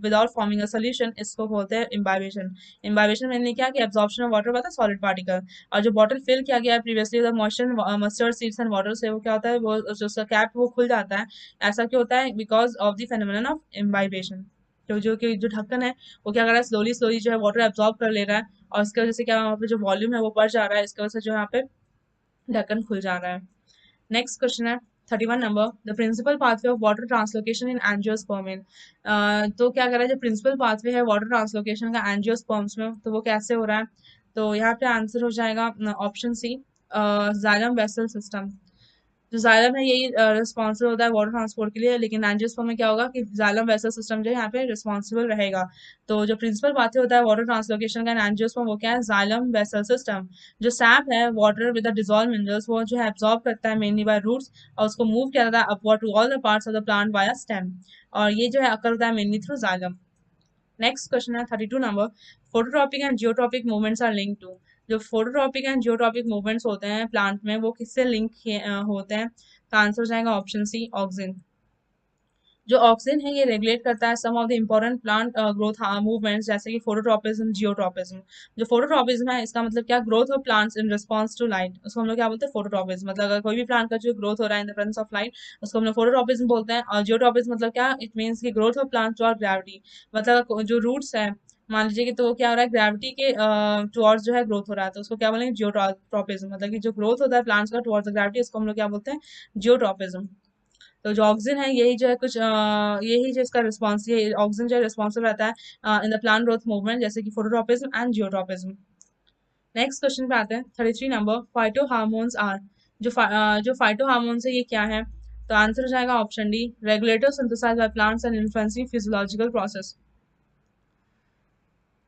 विदाउट फॉर्मिंग अ सोल्यूशन, इसको बोलते हैं इम्बाइबेशन। इम्बाइबेशन मैंने क्या कि absorption of water bye the solid particle. और जो बॉटल फिल किया गया है previously the moisture mustard seeds and water से, वो क्या होता है वो जो उसका कैप वो खुल जाता है। ऐसा क्यों होता है? Because of the phenomenon of imbibition. तो जो ढक्कन है वो क्या कर रहा है, स्लोली स्लोली जो है वाटर एब्जॉर्ब कर ले रहा है और इसकी वजह से क्या वहाँ पे जो वॉल्यूम है वो बढ़ जा रहा है। इसकी वजह से जो यहाँ पे ढक्कन खुल जा रहा है। नेक्स्ट क्वेश्चन है 31 number, the principal pathway of water translocation in angiosperm. तो क्या कर रहा है, जो प्रिंसिपल पाथवे है वाटर ट्रांसलोकेशन का एंजियोस्पर्म्स में, तो वो कैसे हो रहा है? तो यहाँ पे आंसर हो जाएगा option C, xylem vessel system. जो जाइलम है यही रिस्पॉन्सिबल होता है वाटर ट्रांसपोर्ट के लिए, लेकिन एंजियोस्पर्म में क्या होगा कि जाइलम वेसल सिस्टम जो है यहाँ पे रिस्पॉन्सिबल रहेगा। तो जो प्रिंसिपल पाथवे होता है वाटर ट्रांसलोकेशन का एंजियोस्पर्म वो क्या है, जाइलम वेसल सिस्टम। जो सैप है water with the dissolve minerals वो जो है एब्जॉर्ब करता है मेनली बाय रूट्स और उसको मूव किया जाता है upward to all the parts of the plant via stem, और ये जो है अकर होता है mainly through xylem. Next question है 32 number, phototropic and geotropic movements are link to. जो फोटोट्रॉपिक एंड जियोट्रॉपिक मूवमेंट्स होते हैं प्लांट में वो किससे लिंक होते हैं? तो आंसर हो जाएगा ऑप्शन सी, ऑक्सिन। जो ऑक्सिन है ये रेगुलेट करता है some of the important plant growth movements जैसे कि फोटोट्रॉपिज्म, जियोट्रॉपिज्म। जो फोटोट्रॉपिज्म है इसका मतलब क्या, growth of plants in response to light, उसको हम लोग क्या बोलते हैं, फोटोट्रॉपिज्म। मतलब अगर कोई भी प्लांट का जो ग्रोथ हो रहा है in the presence of light उसको हम लोग फोटोट्रॉपिज्म बोलते हैं। और जियोट्रॉपिज्म मतलब क्या, इट मीन्स की growth of plant toward gravity. मतलब जो रूट्स है मान लीजिए कि तो वो क्या हो रहा है, ग्रेविटी के टुवर्ड्स जो है ग्रोथ हो रहा है, तो उसको क्या बोलेंगे, जियोट्रॉपिज्म। मतलब कि जो ग्रोथ होता है प्लांट्स का टुवर्ड्स द ग्रेविटी, इसको हम लोग क्या बोलते हैं, जियोट्रॉपिज्म। तो जो ऑक्सीजन है यही जो है कुछ यही जो इसका रिस्पॉन्स, ये ऑक्सीजन जो है रिस्पॉन्सिबल रहता है in the plant growth movement, जैसे कि phototropism and geotropism. Next question पे आते हैं, 33 नंबर, फाइटो हार्मोन्स आर, जो फाइटो हार्मोन्स है ये क्या है? तो आंसर हो जाएगा option D, regulator synthesised by plants and influencing physiological process.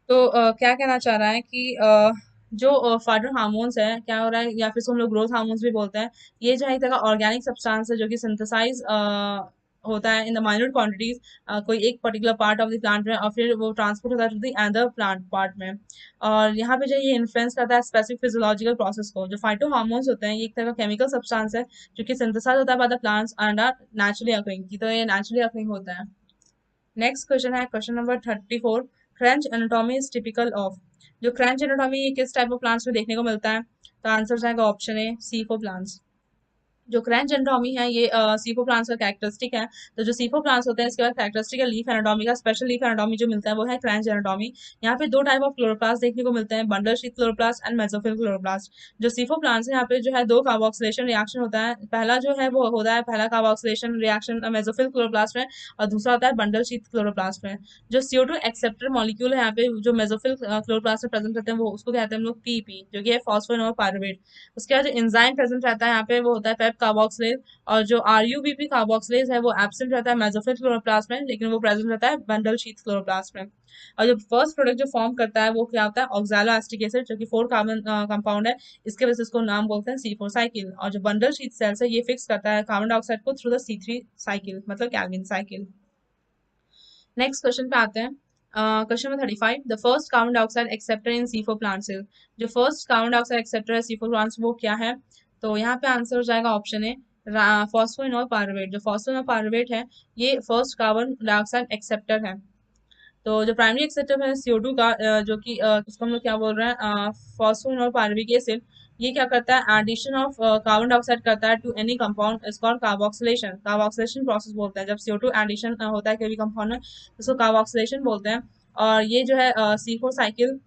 तो क्या कहना चाह रहा है कि जो फाइटो हार्मोन्स है क्या हो रहा है, या फिर इसको हम लोग ग्रोथ हार्मोन्स भी बोलते हैं, ये जो है एक तरह का ऑर्गेनिक सब्सटेंस है जो कि सिंथेसाइज होता है इन द माइन्यूट क्वांटिटीज कोई एक particular part of the plant में, और फिर वो ट्रांसपोर्ट होता है to the other plant part में। और यहाँ पे जो ये इन्फ्लुएंस करता है स्पेसिफिक फिजियोलॉजिकल प्रोसेस को। जो फाइटो हार्मोन्स होते हैं ये एक तरह का केमिकल सब्सटेंस है जो कि सिंथेसाइज होता है by the plants and are naturally occurring, तो ये नेचुरली अकरिंग होता है। नेक्स्ट क्वेश्चन है question number 34, Kranz anatomy is typical of. जो क्रंच एनाटॉमी ये किस टाइप ऑफ प्लांट्स में देखने को मिलता है? तो आंसर जाएगा ऑप्शन ए, सीफो प्लांट्स। जो क्रंच एनाटॉमी है ये सीफो प्लांट्स का कैरेक्टरिस्टिक है। तो जो सीफो प्लांट्स होते हैं इसके बाद कैरेक्टरिस्टिक है लीफ एनाटॉमी का, स्पेशल लीफ एनाटॉमी जो मिलता है वो है क्रंच एनाटॉमी। यहाँ पे दो टाइप ऑफ क्लोरोप्लास्ट देखने को मिलते हैं, bundle sheath chloroplast and mesophyll chloroplast. जो सीफो प्लांट्स है यहाँ पे जो है दो कार्बोक्सिलेशन रिएक्शन होता है, पहला जो है वो होता है, पहला कार्बोक्सिलेशन रिएक्शन मेसोफिल क्लोरोप्लास्ट में, और दूसरा होता है बंडल शीथ क्लोरोप्लास्ट में। जो CO2 एक्सेप्टर मॉलिक्यूल है यहाँ पे जो मेसोफिल क्लोरोप्लास्ट में प्रेजेंट करते हैं वो उसको कहते हैं हम लोग PP, जो कि है फॉस्फोइनोल पायरुवेट। उसके बाद जो एंजाइम प्रेजेंट रहता है यहाँ पे वो होता है पेप कार्बोक्सिलेज। और जो RUBP कार्बोक्सिलेज है वो एब्सेंट रहता है मेसोफिल क्लोरोप्लास्ट में, लेकिन वो प्रेजेंट रहता है बंडल शीथ क्लोरोप्लास्ट में। और जो फर्स्ट प्रोडक्ट जो फॉर्म करता है वो क्या होता है, ऑक्सैलो एसिटिक एसिड, जो कि 4 कार्बन कंपाउंड है, इसके वजह से इसको नाम बोलते हैं C4 साइकिल। और जो बंडल शीथ सेल्स है ये फिक्स करता है कार्बन डाइऑक्साइड को थ्रू द C3 साइकिल, मतलब कैल्विन साइकिल। नेक्स्ट क्वेश्चन पे आते हैं, question number 35, the first carbon dioxide acceptor in C4 plants is. जो फर्स्ट कार्बन डाइऑक्साइड एक्सेप्टर है C4 प्लांट्स वो क्या है? तो यहाँ पे आंसर हो जाएगा ऑप्शन ए, फॉस्फोइनोल पायरुवेट। जो फॉस्फोइनोल पायरुवेट है ये फर्स्ट कार्बन डाइऑक्साइड एक्सेप्टर है। तो जो प्राइमरी एक्सेप्टर है CO2 का, जो कि इसको हम लोग क्या बोल रहे हैं, फॉस्फोइनोल पायरुविक एसिड, ये क्या करता है, एडिशन ऑफ कार्बन डाइऑक्साइड करता है to any compound, is called carboxylation. Carboxylation process बोलते हैं जब CO2 एडिशन होता है किसी कंपाउंड में, इसको कार्बोक्सिलेशन बोलते हैं। और ये जो है C4 साइकिल,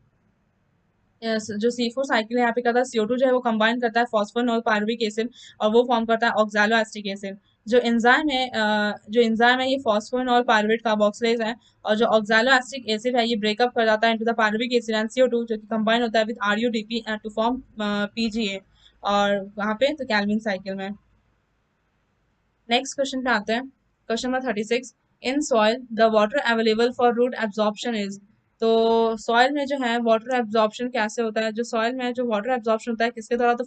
जो C4 साइकिल है यहाँ पे क्या होता है, CO2 जो है वो कंबाइन करता है फॉस्फोइनोल पायरुविक एसिड और वो फॉर्म करता है ऑक्सैलो एसिटिक एसिड। जो एंजाइम है ये फॉस्फोइनोल पायरुवेट कार्बोक्सिलेज है। और जो ऑक्सैलो एसिटिक एसिड है ये ब्रेकअप कर जाता है into the pyruvic acid and CO2, जो कि कंबाइन होता है with RUDP to form PGA, और वहाँ पे तो कैल्विन साइकिल में। नेक्स्ट क्वेश्चन पे आते हैं, question number 36, in soil the water available for root absorption is. तो सॉइल में जो है वाटर एब्जॉर्प्शन कैसे होता है? जो सॉइल में जो वाटर एब्जॉर्प्शन होता है किसके द्वारा? तो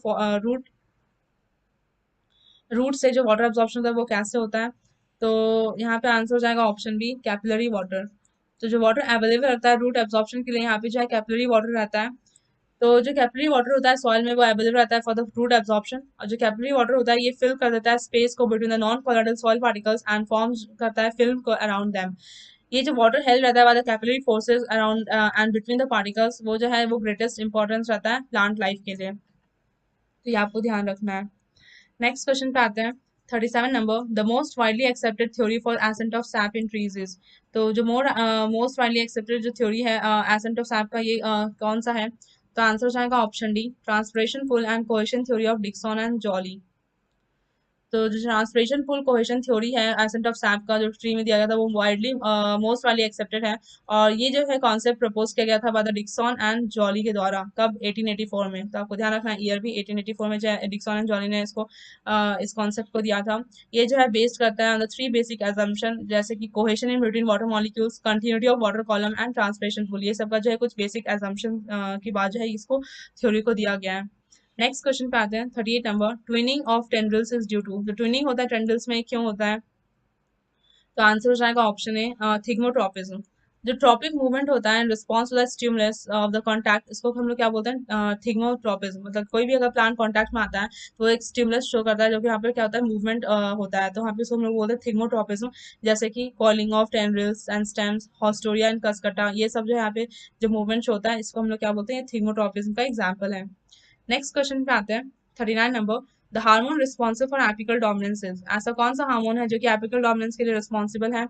रूट से जो वाटर एब्जॉर्प्शन होता है वो कैसे होता है? तो यहाँ पे आंसर हो जाएगा ऑप्शन बी, कैपिलरी वाटर। तो जो वाटर अवेलेबल रहता है रूट एब्जॉर्प्शन के लिए यहाँ पे जो है कैपिलरी वाटर रहता है। तो जो कैपिलरी वाटर होता है सॉइल में वो अवेलेबल रहता है फॉर द रूट एब्जॉर्प्शन। और जो कैपिलरी वाटर होता है ये फिल कर देता है स्पेस को between the non colloidal soil particles and forms करता है फिल्म को अराउंड देम। ये जो वाटर हेल्ड रहता है by the capillary forces around and between the particles, वो जो है वो ग्रेटेस्ट इंपॉर्टेंस रहता है प्लांट लाइफ के लिए, तो ये आपको ध्यान रखना है। नेक्स्ट क्वेश्चन पे आते हैं, 37 number, the most widely accepted theory for ascent of sap in trees is. तो जो मोस्ट वाइडली एक्सेप्टेड जो थ्योरी है एसेंट ऑफ सैप का, ये कौन सा है? तो आंसर हो जाएगा option D, transpiration pull and cohesion theory of Dixon and Joly. तो जो ट्रांसपिरेशन पुल कोहेशन थ्योरी है एसेंट ऑफ सैप का, जो ट्री में दिया गया था, वो वाइडली मोस्ट वाइडली एक्सेप्टेड है। और ये जो है कॉन्सेप्ट प्रपोज किया गया था by the Dixon and Joly के द्वारा, कब? 1884 में। तो आपको ध्यान रखना है ईयर भी, 1884 में जो है डिक्सन एंड जॉली ने इसको इस कॉन्सेप्ट को दिया था। ये जो है बेस्ड करता है ऑन द 3 बेसिक एजम्पशन, जैसे कि cohesion in between water molecules, continuity of water column and transpiration pull. ये सब का जो है कुछ बेसिक एजम्पशन की बात जो है इसको थ्योरी को दिया गया है। नेक्स्ट क्वेश्चन पे आते हैं, 38 number, twining of tendrils is due to. जो ट्विनिंग होता है टेंड्रिल्स में क्यों होता है? तो आंसर हो जाएगा ऑप्शन ए, थिग्मोट्रोपिज्म। जो ट्रॉपिक मूवमेंट होता है in response to the stimulus of the contact, इसको हम लोग क्या बोलते हैं, थिग्मोट्रोपिज्म। मतलब कोई भी अगर प्लांट कॉन्टैक्ट में आता है तो वो एक स्टिमुलस शो करता है, जो कि यहाँ पे क्या होता है, मूवमेंट होता है, तो वहाँ पे इसको हम लोग बोलते हैं थिग्मोट्रोपिज्म। जैसे कि calling of tendrils and stems, haustoria and कस्कटा, ये सब जो यहाँ पे जो मूवमेंट होता है इसको हम लोग क्या बोलते हैं, थिग्मोट्रोपिज्म का एग्जाम्पल है। नेक्स्ट क्वेश्चन पे आते हैं, 39 number, the hormone responsible for apical dominance is. ऐसा कौन सा हार्मोन है जो कि एपिकल डोमिनेंस के लिए रिस्पॉन्सिबल है?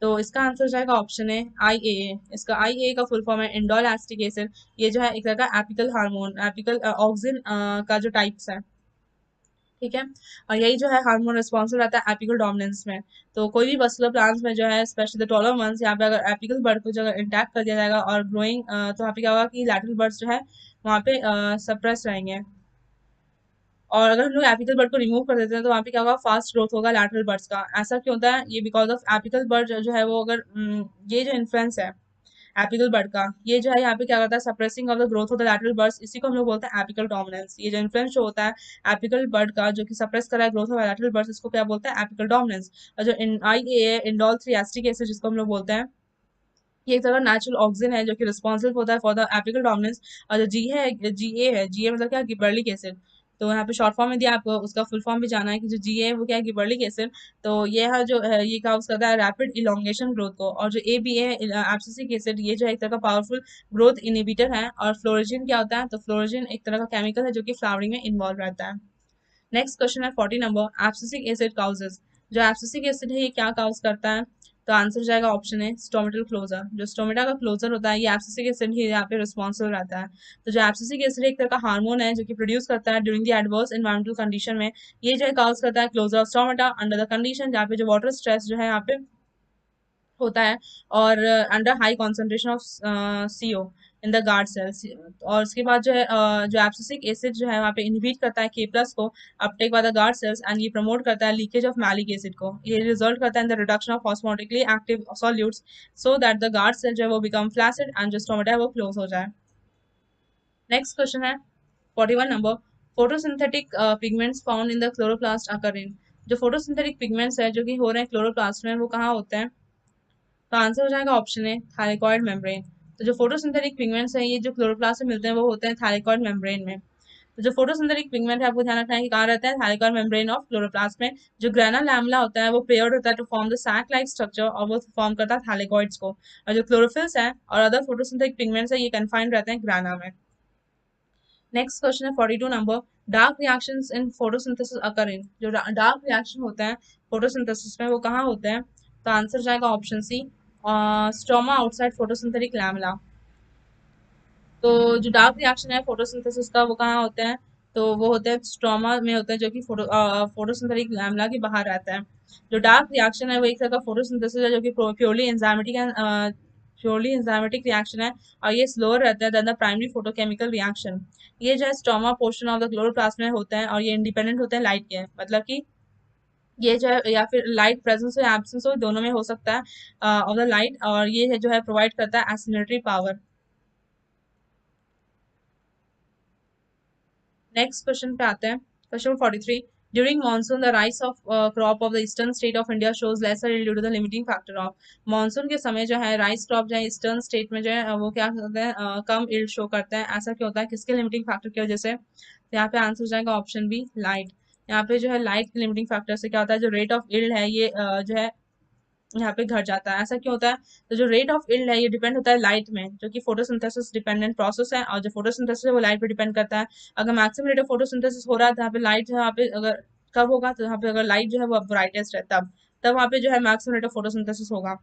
तो इसका आंसर जाएगा ऑप्शन है IAA। इसका IAA का फुल फॉर्म है इंडोल एसिटिक एसिड। ये जो है एक तरह का एपिकल हार्मोन, एपिकल ऑक्सिन का जो टाइप्स है, ठीक है। और यही जो है हार्मोन रिस्पॉन्सिबल रहता है एपिकल डोमिनेंस में। तो कोई भी मस्कुलर प्लांट्स में जो है स्पेशली द टॉलर वंस, यहाँ पे अगर एपिकल बर्ड को जो अगर इंटैक्ट कर दिया जाएगा और ग्रोइंग, तो यहाँ पे क्या होगा कि लैटरल बर्ड्स जो है वहाँ पे सप्रेस रहेंगे। और अगर हम लोग एपिकल बर्ड को रिमूव कर देते हैं तो वहाँ पे क्या होगा, फास्ट ग्रोथ होगा लैटरल बर्ड्स का। ऐसा क्यों होता है, ये बिकॉज ऑफ एपिकल बर्ड जो है वो अगर ये जो इन्फ्लुएंस है एपिकल बर्ड का, ये जो है यहाँ पे क्या करता है, suppressing of the growth of the lateral birds, इसी को हम लोग बोलते हैं एपिकल डोमिनेंस। ये जो इन्फ्लुएंस जो होता है एपिकल बर्ड का जो कि सप्रेस कर रहा है ग्रोथ ऑफ लैटरल बर्ड्स, इसको क्या बोलते हैं, एपिकल डोमिनेंस। और जो IAA इंडोल 3 एसिटिक एसिड जिसको हम लोग बोलते हैं, ये एक तरह का नेचुरल ऑक्सीजन है जो कि रिस्पॉन्सिबल होता है फॉर द एपिकल डोमिनेंस। और जो GA है, GA मतलब क्या, गिबरेलिक एसिड। तो यहाँ पे शॉर्ट फॉर्म में दिया, आपको उसका फुल फॉर्म भी जाना है कि जो GA है वो क्या है, गिबरेलिक एसिड। तो ये है जो है ये काउज करता है रैपिड इलोंगेशन ग्रोथ को। और जो ABA है, एब्सिसिक एसिड, ये जो है एक तरह का पावरफुल ग्रोथ इनिबिटर है। और फ्लोरिजिन क्या होता है, तो फ्लोरिजिन एक तरह का केमिकल है जो कि फ्लावरिंग में इन्वॉल्व रहता है। नेक्स्ट क्वेश्चन है 40 नंबर, एब्सिसिक एसिड काउजेस। जो एब्सिसिक एसिड है ये क्या काउज करता है, तो आंसर जाएगा ऑप्शन है स्टोमेटल क्लोजर। जो स्टोमेटा का क्लोजर होता है, ये एब्सिसिक एसिड ही यहाँ पे रिस्पॉन्सिबल रहता है। तो जो एब्सिसिक एसिड एक तरह का हार्मोन है जो कि प्रोड्यूस करता है during the adverse environmental condition में। ये जो है काउज करता है closure of stomata under the condition जहाँ पे जो वाटर स्ट्रेस जो है यहाँ पे होता है, और under high concentration of CO in the guard cells. और उसके बाद जो है जो एब्सिसिक एसिड जो है वहाँ पे इनहिबिट करता है K+ को Uptake bye the guard cells, and ये प्रमोट करता है लीकेज ऑफ मैलिक एसिड को। ये रिजल्ट करता है in the reduction of osmotically active solutes, so that the guard cell जो है वो बिकम फ्लैसिड एंड जो स्टोमेटा है वो क्लोज हो जाए। नेक्स्ट क्वेश्चन है 41 number, photosynthetic pigments found in the chloroplast occur in. जो फोटोसिंथेटिक पिगमेंट्स है जो कि हो रहे हैं क्लोरोप्लास्ट में, वो कहाँ होते हैं, तो आंसर हो जाएगा ऑप्शन है थायलाकोइड मेम्ब्रेन। तो जो फोटोसिंथेटिक पिगमेंट्स हैं ये जो क्लोरोप्लास्ट से मिलते हैं वो होते हैं थायलाकोइड मेम्ब्रेन में। तो जो फोटोसिंथेटिक पिगमेंट है आपको ध्यान रखना है कि कहाँ रहता है, थायलाकोइड मेम्ब्रेन ऑफ क्लोरोप्लास्ट में। जो ग्रेना लैमला होता है वो पेयर्ड होता है to form the sac like structure, और वो फॉर्म करता है थायलाकोइड्स को। और जो क्लोरोफिल्स है और अदर फोटोसिंथेटिक पिगमेंट्स है ये कन्फाइंड रहते हैं ग्राना में। नेक्स्ट क्वेश्चन है 42 number, dark reactions in photosynthesis occur in. जो डार्क रिएक्शन होता है फोटोसिंथेसिस में वो कहाँ होते हैं, तो आंसर जाएगा option C stroma outside photosynthetic lamella. तो जो डार्क रिएक्शन है फोटोसिंथेसिस का वो कहाँ होते हैं, तो वो होते हैं स्ट्रोमा में होते हैं जो कि फोटोसिंथेटिक लैमेला के बाहर रहता है। जो डार्क रिएक्शन है वो एक तरह का फोटोसिंथेसिस है जो कि प्योरली एंजाइमेटिक रिएक्शन है, और ये स्लोअर रहता है than the primary photochemical reaction. ये जो है stroma portion of the chloroplast में होते हैं और ये इंडिपेंडेंट होते हैं लाइट के, मतलब कि ये जो है या फिर लाइट प्रेजेंस हो या एब्सेंस हो, दोनों में हो सकता है ऑफ द लाइट, और ये है जो है प्रोवाइड करता है एसिलेटरी पावर। नेक्स्ट क्वेश्चन पे आते हैं, question 43। During monsoon the rice of crop of the eastern state of India shows lesser yield due to the limiting factor of. Monsoon के समय जो है राइस क्रॉप जो है ईस्टर्न स्टेट में जो है वो क्या करते हैं, कम yield शो करते हैं। ऐसा क्यों होता है, किसके लिमिटिंग फैक्टर की वजह से, तो यहाँ पे आंसर हो जाएगा ऑप्शन बी लाइट। यहाँ पे जो है लाइट के लिमिटिंग फैक्टर से क्या होता है, जो रेट ऑफ yield है ये जो है यहाँ पे घट जाता है। ऐसा क्यों होता है, तो जो रेट ऑफ yield है ये डिपेंड होता है लाइट में, जो कि फोटोसिंथेसिस डिपेंडेंट प्रोसेस है, और जो फोटोसिंथेसिस है वो लाइट पे डिपेंड करता है। अगर मैक्सिमम रेट ऑफ फोटोसिंथेसिस हो रहा है तो यहाँ पे लाइट जो है यहाँ पे अगर कब होगा, तो यहाँ पे अगर लाइट जो है वो ब्राइटेस्ट है तब तब वहाँ पे जो है मैक्सिमम रेट ऑफ फोटोसिंथेसिस होगा।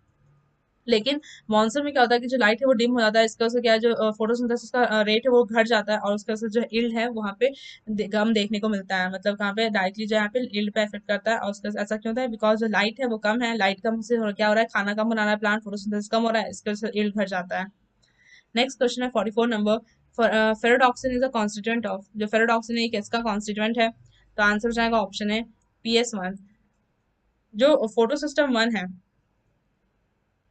लेकिन मॉनसून में क्या होता है कि जो लाइट है वो डिम हो जाता है, इसकी वजह से क्या है, जो फोटोसिंथेसिस का रेट है वो घट जाता है, और उसकी वजह से जो yield है वहाँ पे कम देखने को मिलता है। मतलब कहाँ पे डायरेक्टली जो है यहाँ पे yield पे इफेक्ट करता है, और उसका ऐसा क्यों होता है, बिकॉज जो लाइट है वो कम है, लाइट कम से क्या हो रहा है, खाना कम बना रहा है प्लांट, फोटोसिंथेसिस कम हो रहा है, इसकी वजह से yield घट जाता है। नेक्स्ट क्वेश्चन है 44 number, ferredoxin is a constituent of. जो फेरोडॉक्सिन है ये किसका कॉन्स्टिट्यूएंट है, तो आंसर हो जाएगा ऑप्शन है PS1। जो फोटोसिस्टम 1 है,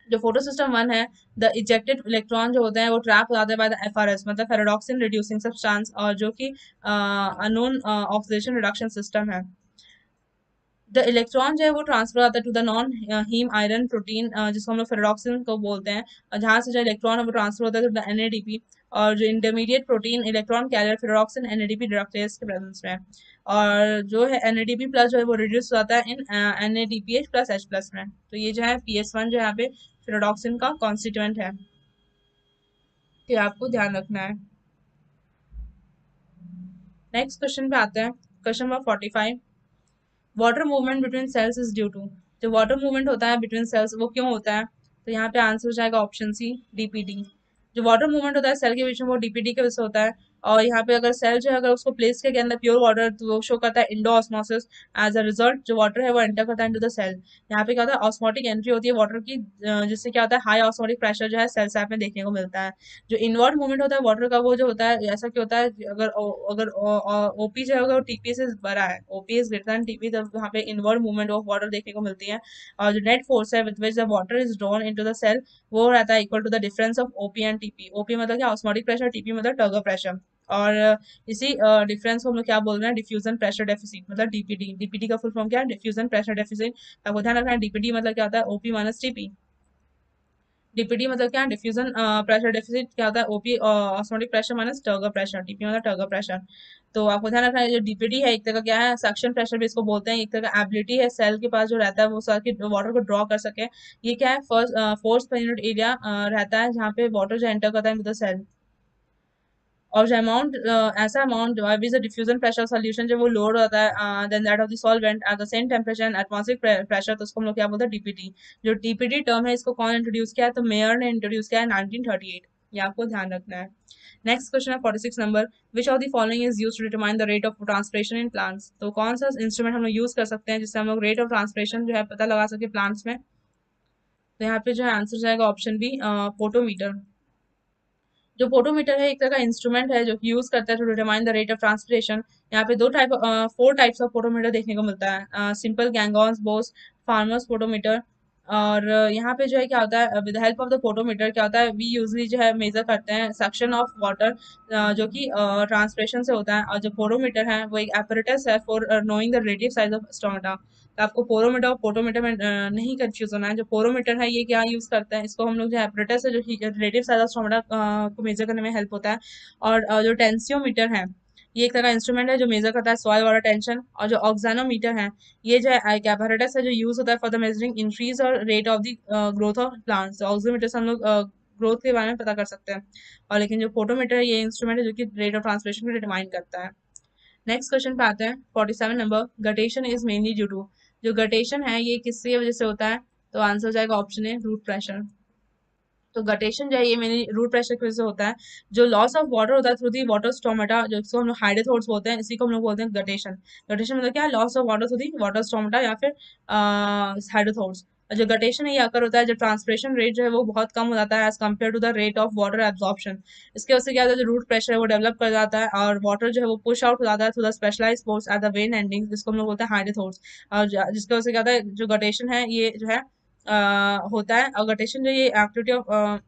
जो फोटो सिस्टम 1 है, द इजेक्टेड इलेक्ट्रॉन जो होते हैं वो ट्रैप हो जाते हैं बाय द FRS मतलब फेरोडॉक्सिन रिड्यूसिंग सब्सटेंस, और जो कि अननोन ऑक्सीडेशन रिडक्शन सिस्टम है। द इलेक्ट्रॉन जो है वो ट्रांसफर आता है to the non haem iron protein जिसको हम लोग फेरोडॉक्सिन को बोलते हैं, और जहाँ से जो इलेक्ट्रॉन है वो ट्रांसफर होता है टू द NADP। और जो intermediate protein electron carrier ferredoxin NADP reductase के प्रेजेंस में, और जो है NADP प्लस जो है वो रिड्यूस हो जाता है इन NADPH प्लस H प्लस में। तो ये जो है PS1 जो है यहाँ पे फेरोडॉक्सिन का कॉन्स्टिट्यूएंट है, तो ये आपको ध्यान रखना है। नेक्स्ट क्वेश्चन पे आते हैं, question number 45। Water movement between cells is due to. जो वाटर मूवमेंट होता है बिटवीन सेल्स वो क्यों होता है? तो यहाँ पे आंसर हो जाएगा ऑप्शन सी, डीपीटी। जो वाटर मूवमेंट होता है सेल के बीच में वो डीपीटी की वजह से होता है। और यहाँ पे अगर सेल जो है अगर उसको प्लेस किया गया अंदर प्योर वाटर तो वो शो करता है endo osmosis. As a result जो वाटर है वो एंटर करता है इनटू द सेल। यहाँ पे क्या होता है ऑस्मोटिक एंट्री होती है वाटर की, जिससे क्या होता है हाई ऑस्मोटिक प्रेशर जो है सेल सैप में देखने को मिलता है। जो इनवर्ड मूवमेंट होता है वाटर का वो जो होता है ऐसा क्यों होता है अगर अगर ओपी जो है अगर टीपी से बड़ा है, OP is greater than TP, तब वहाँ पे इनवर्ड मूवमेंट ऑफ वाटर देखने को मिलती है। और जो नेट फोर्स है with which the water is drawn into the cell वो रहता है equal to the difference of OP and TP. OP मतलब क्या ऑस्मोटिक प्रेशर, टीपी मतलब टर्गर प्रेशर। और इसी डिफरेंस को हम लोग क्या बोल रहे हैं डिफ्यूजन प्रेशर डेफिसिट मतलब डीपीडी। डीपीडी का फुल फॉर्म क्या है डिफ्यूजन प्रेशर डेफिसिट। आपको ध्यान रखना है डीपीडी मतलब क्या होता है ओपी माइनस टीपी। डीपीडी मतलब क्या है डिफ्यूजन प्रेशर डेफिसिट क्या होता है OP osmotic pressure minus turgor pressure, TP मतलब टर्गर प्रेशर। तो आपको ध्यान रखना है जो डीपीडी है एक तरह का क्या है सक्शन प्रेशर भी इसको बोलते हैं, एक तरह का एबिलिटी है सेल के पास जो रहता है वो सेल की वाटर को ड्रॉ कर सके। ये क्या है first force per unit area रहता है जहाँ पे वाटर जो एंटर करता है विद द सेल। और जो अमाउंट ऐसा amount is a diffusion pressure solution जब वो लोड होता है then that of the solvent at the same temperature and atmospheric pressure, तो उसको हम लोग क्या बोलते हैं डीपीटी। जो डीपीटी टर्म है इसको कौन इंट्रोड्यूस किया है? तो मेयर ने इंट्रोड्यूस किया है 1938। ये आपको ध्यान रखना है। नेक्स्ट क्वेश्चन है 46 number, which of the following is used to determine the rate of transpiration in plants. तो कौन सा इंस्ट्रूमेंट हम लोग यूज कर सकते हैं जिससे हम लोग रेट ऑफ ट्रांसपिरेशन जो है पता लगा सके प्लांट्स में? तो यहाँ पे जो है आंसर जाएगा ऑप्शन बी, फोटोमीटर। जो फोटोमीटर है एक तरह का इंस्ट्रूमेंट है जो यूज करता है to determine the rate of transpiration. यहाँ पे फोर टाइप्स ऑफ फोटोमीटर देखने को मिलता है, सिंपल, गैंगॉन्स, बोस, फार्मर्स फोटोमीटर। और यहाँ पे जो है क्या होता है with help of the photometer क्या होता है वी यूजली जो है मेजर करते हैं सक्शन ऑफ वाटर जो कि ट्रांसपिरेशन से होता है। और जो फोटोमीटर है वो एक एपरेटस है for knowing the radial size of stomata. तो आपको पोरोमीटर और फोटोमीटर में नहीं कंफ्यूज होना है। जो पोरोमीटर है ये क्या यूज करते हैं इसको हम लोग जो एपरेटस है जो रिलेटिव साइज ऑफ स्टोमेटा को मेजर करने में हेल्प होता है। और जो टेंसियोमीटर है ये एक तरह का इंस्ट्रूमेंट है जो मेजर करता है सॉइल वाटर टेंशन। और जो ऑक्सानोमीटर है ये जो है एक एपरेटस है जो यूज होता है फॉर द मेजरिंग इंक्रीज और rate of the growth of plants. Oximeter से हम लोग ग्रोथ के बारे में पता कर सकते हैं। और लेकिन जो फोटोमीटर है ये इंस्ट्रूमेंट है जो कि रेट ऑफ ट्रांसलेशन को डिटरमाइन करता है। नेक्स्ट क्वेश्चन पे आते हैं 47 number, guttation is mainly due to. जो गटेशन है ये किसकी वजह से होता है? तो आंसर हो जाएगा ऑप्शन ए, रूट प्रेशर। तो गटेशन जो है ये मेनली रूट प्रेशर की वजह से होता है। जो लॉस ऑफ वाटर होता है थ्रू दी वाटर स्टोमेटा जो इसको हम लोग हाइड्रोथोर्स बोलते हैं, इसी को हम लोग बोलते हैं गटेशन। गटेशन मतलब क्या है loss of water through the water stomata या फिर हाइड्रोथोर्स। जो गटेशन है ये अकर होता है जब ट्रांसपिरेशन रेट जो है वो बहुत कम हो जाता है as compare to the rate of water absorption. इसके वजह से क्या होता है जो रूट प्रेशर है वो डेवलप कर जाता है और वाटर जो है वो पुश आउट हो जाता है through the specialised pores at the vein ending जिसको हम लोग बोलते हैं हाइड्रोथोर्स। और जिसकी वजह से क्या होता है जो गटेशन है ये जो है होता है। और गटेशन जो ये एक्टिविटी ऑफ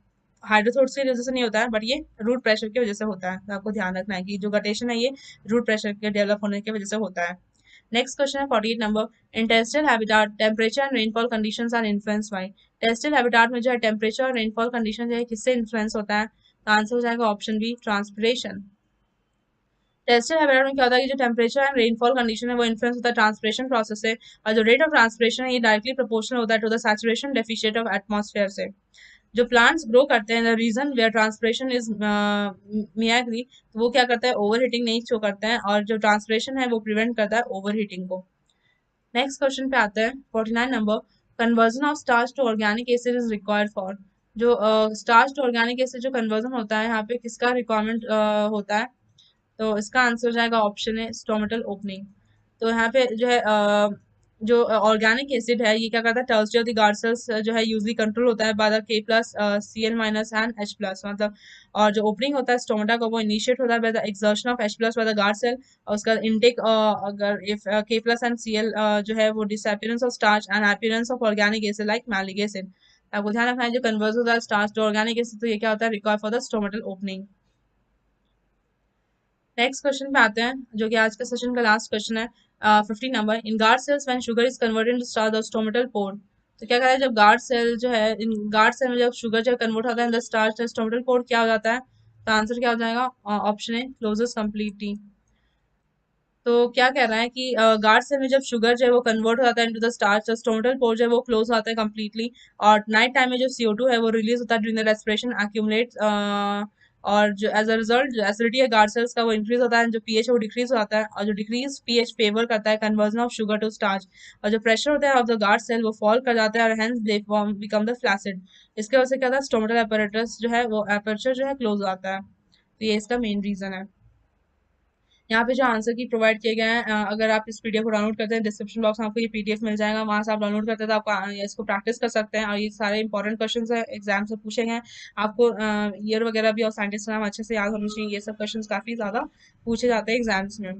हाइड्रोथोर्स की वजह से नहीं होता है बट ये रूट प्रेशर की वजह से होता है। तो आपको ध्यान रखना है कि जो गटेशन है ये रूट प्रेशर के डेवलप होने की वजह से होता है। नेक्स्ट क्वेश्चन है 48 number, in terrestrial habitat temperature and rainfall conditions are influence by. Terrestrial habitat में जो है टेम्परेचर और रेनफॉल कंडीशन जो है किससे इन्फ्लुएंस होता है? तो आंसर हो जाएगा option B, transpiration. Terrestrial habitat में क्या होता है कि जो टेम्परेचर एंड रेनफॉल कंडीशन है वो इन्फ्लुएंस होता है ट्रांसपिरेशन प्रोसेस से। और जो रेट ऑफ ट्रांसपिरेशन है ये डायरेक्टली प्रोपोर्शनल होता है to the saturation deficit of atmosphere से। जो प्लांट्स ग्रो करते हैं the region where transpiration is meagre, तो वो क्या करता है ओवर हीटिंग नहीं शो करते हैं और जो ट्रांसपिरेशन है वो प्रिवेंट करता है ओवर हीटिंग को। नेक्स्ट क्वेश्चन पे आते हैं 49 number, conversion of starch to organic acid is required for. जो स्टार्च टू ऑर्गेनिक एसिड जो कन्वर्जन होता है यहाँ पे किसका रिक्वायरमेंट होता है? तो इसका आंसर हो जाएगा ऑप्शन है स्टोमेटल ओपनिंग। तो यहाँ पे जो है जो ऑर्गेनिक एसिड है ये क्या करता है टर्सरी द गार्ड सेल्स जो है यूजली कंट्रोल होता है by the K plus C L minus and H plus मतलब। और जो ओपनिंग होता है स्टोमेटा का वो इनिशिएट होता है by the exertion of H plus by the guard cell. और उसका इनटेक अगर इफ के प्लस एंड सी एल जो है वो disappearance of starch and appearance of organic acid like malic acid. आपको ध्यान रखना है जो कन्वर्स होता है स्टार्च टू ऑर्गेनिक एसिड तो ये क्या होता है require for the stomatal opening. Next question पे आते हैं जो कि आज का सेशन का लास्ट क्वेश्चन है 50 number, in guard cells when sugar is converted into starch the stomatal पोर। तो क्या कहता है जब गार्ड सेल जो है इन गार्ड सेल में जब शुगर जो कन्वर्ट होता है in the starch stomatal pore क्या हो जाता है? तो आंसर क्या हो जाएगा ऑप्शन है क्लोजेस कम्प्लीटली। तो क्या कह रहा है कि गार्ड सेल में जब शुगर जो है वो कन्वर्ट हो जाता है इनटू द स्टार्च तो स्टोमेटल पोर जो है वो क्लोज होता है कम्प्लीटली। और नाइट टाइम में जो CO2 है वो रिलीज होता है ड्यूरिंग द रेस्पिरेशन एक्यूमुलेट और जो एज अ रिजल्ट जो एसिडिटी है गार्ड सेल्स का वो इंक्रीज होता है, जो पीएच है वो डिक्रीज होता है, और जो डिक्रीज पीएच फेवर करता है conversion of sugar to starch, और जो प्रेशर होता है ऑफ द गार्ड सेल वो फॉल कर जाता है और hence they form become the flaccid. इसके वजह से क्या होता है, स्टोमेटल apparatus जो है वो एपर्चर जो है क्लोज हो जाता है। तो ये इसका मेन रीजन है। यहाँ पे जो आंसर की प्रोवाइड किए गए हैं, अगर आप इस पीडीएफ को डाउनलोड करते हैं डिस्क्रिप्शन बॉक्स में आपको ये पीडीएफ मिल जाएगा, वहां से आप डाउनलोड करते हैं तो आप इसको प्रैक्टिस कर सकते हैं, और ये सारे इंपॉर्टेंट क्वेश्चन है एग्जाम से पूछे गए हैं। आपको ईयर वगैरह भी और साइंटिस्ट का नाम अच्छे से याद होना चाहिए, ये सब क्वेश्चन काफी ज्यादा पूछे जाते हैं एग्जाम्स में।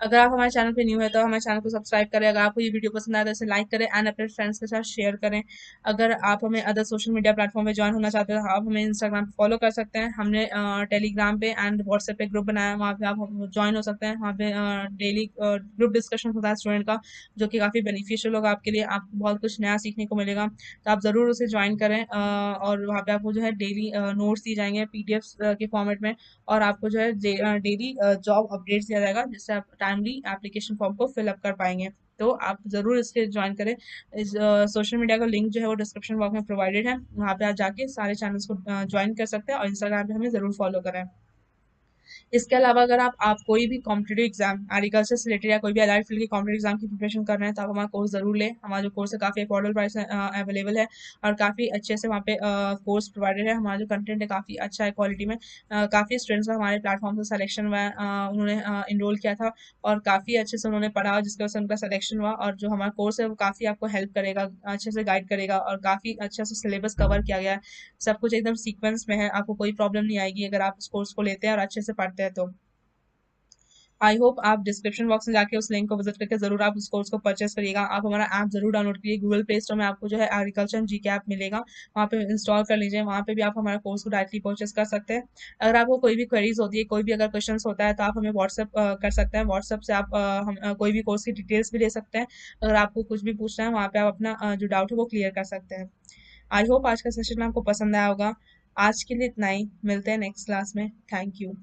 अगर आप हमारे चैनल पे न्यू है तो हमारे चैनल को सब्सक्राइब करें, अगर आपको ये वीडियो पसंद आए तो इसे लाइक करें एंड अपने फ्रेंड्स के साथ शेयर करें। अगर आप हमें अदर सोशल मीडिया प्लेटफॉर्म पे ज्वाइन होना चाहते हैं तो आप हमें इंस्टाग्राम पे फॉलो कर सकते हैं, हमने टेलीग्राम पे एंड व्हाट्सएप पे ग्रुप बनाया है, वहाँ पे आप ज्वाइन हो सकते हैं। वहाँ पे डेली ग्रुप डिस्कशन होता है स्टूडेंट का, जो कि काफ़ी बेनिफिशियल होगा आपके लिए, आपको बहुत कुछ नया सीखने को मिलेगा, तो आप ज़रूर उसे ज्वाइन करें। और वहाँ पे आपको जो है डेली नोट्स दिए जाएंगे पीडीएफ के फॉर्मेट में, और आपको जो है डेली जॉब अपडेट्स दिया जाएगा, जिससे आप टाइमली एप्लीकेशन फॉर्म को फिल अप कर पाएंगे। तो आप ज़रूर इसके ज्वाइन करें। इस सोशल मीडिया का लिंक जो है वो डिस्क्रिप्शन बॉक्स में प्रोवाइडेड है, वहाँ पे आप जाके सारे चैनल्स को ज्वाइन कर सकते हैं, और इंस्टाग्राम पे हमें ज़रूर फॉलो करें। इसके अलावा अगर आप कोई भी कॉम्पिटेटिव एग्जाम एग्रीकल्चर से रिलेटेड या कोई भी अलाइड फील्ड के कॉम्पिटेटिव एग्जाम की प्रिपरेशन कर रहे हैं तो आप हमारा कोर्स जरूर लें। हमारा जो कोर्स है काफ़ी अफोर्डेबल प्राइस में अवेलेबल है, और काफ़ी अच्छे से वहाँ पे कोर्स प्रोवाइडेड है। हमारा जो कंटेंट है काफ़ी अच्छा है क्वालिटी में। काफ़ी स्टूडेंट्स का हमारे प्लेटफॉर्म से सिलेक्शन हुआ है, उन्होंने इनरोल किया था और काफ़ी अच्छे से उन्होंने पढ़ा, जिसकी वजह से उनका सिलेक्शन हुआ। और जो हमारा कोर्स है वो काफ़ी आपको हेल्प करेगा, अच्छे से गाइड करेगा, और काफ़ी अच्छे से सिलेबस कवर किया गया है। सब कुछ एकदम सीक्वेंस में है, आपको कोई प्रॉब्लम नहीं आएगी अगर आप इस कोर्स को लेते हैं और अच्छे से पढ़ते हैं तो। आई होप आप डिस्क्रिप्शन बॉक्स में जाके उस लिंक को विजिट करके जरूर आप उस कोर्स को परचेस करिएगा। आप हमारा ऐप जरूर डाउनलोड करिए, गूगल प्ले स्टोर में आपको जो है एग्रीकल्चर एंड जीके ऐप मिलेगा, वहाँ पे इंस्टॉल कर लीजिए, वहाँ पे भी आप हमारा कोर्स को डायरेक्टली परचेस कर सकते हैं। अगर आपको कोई भी क्वेरीज होती है, कोई भी अगर क्वेश्चन होता है तो आप हमें व्हाट्सअप कर सकते हैं, व्हाट्सअप से आप कोई भी कोर्स की डिटेल्स भी ले सकते हैं। अगर आपको कुछ भी पूछना है वहाँ पे आप अपना जो डाउट है वो क्लियर कर सकते हैं। आई होप आज का सेशन आपको पसंद आया होगा। आज के लिए इतना ही, मिलते हैं नेक्स्ट क्लास में। Thank you.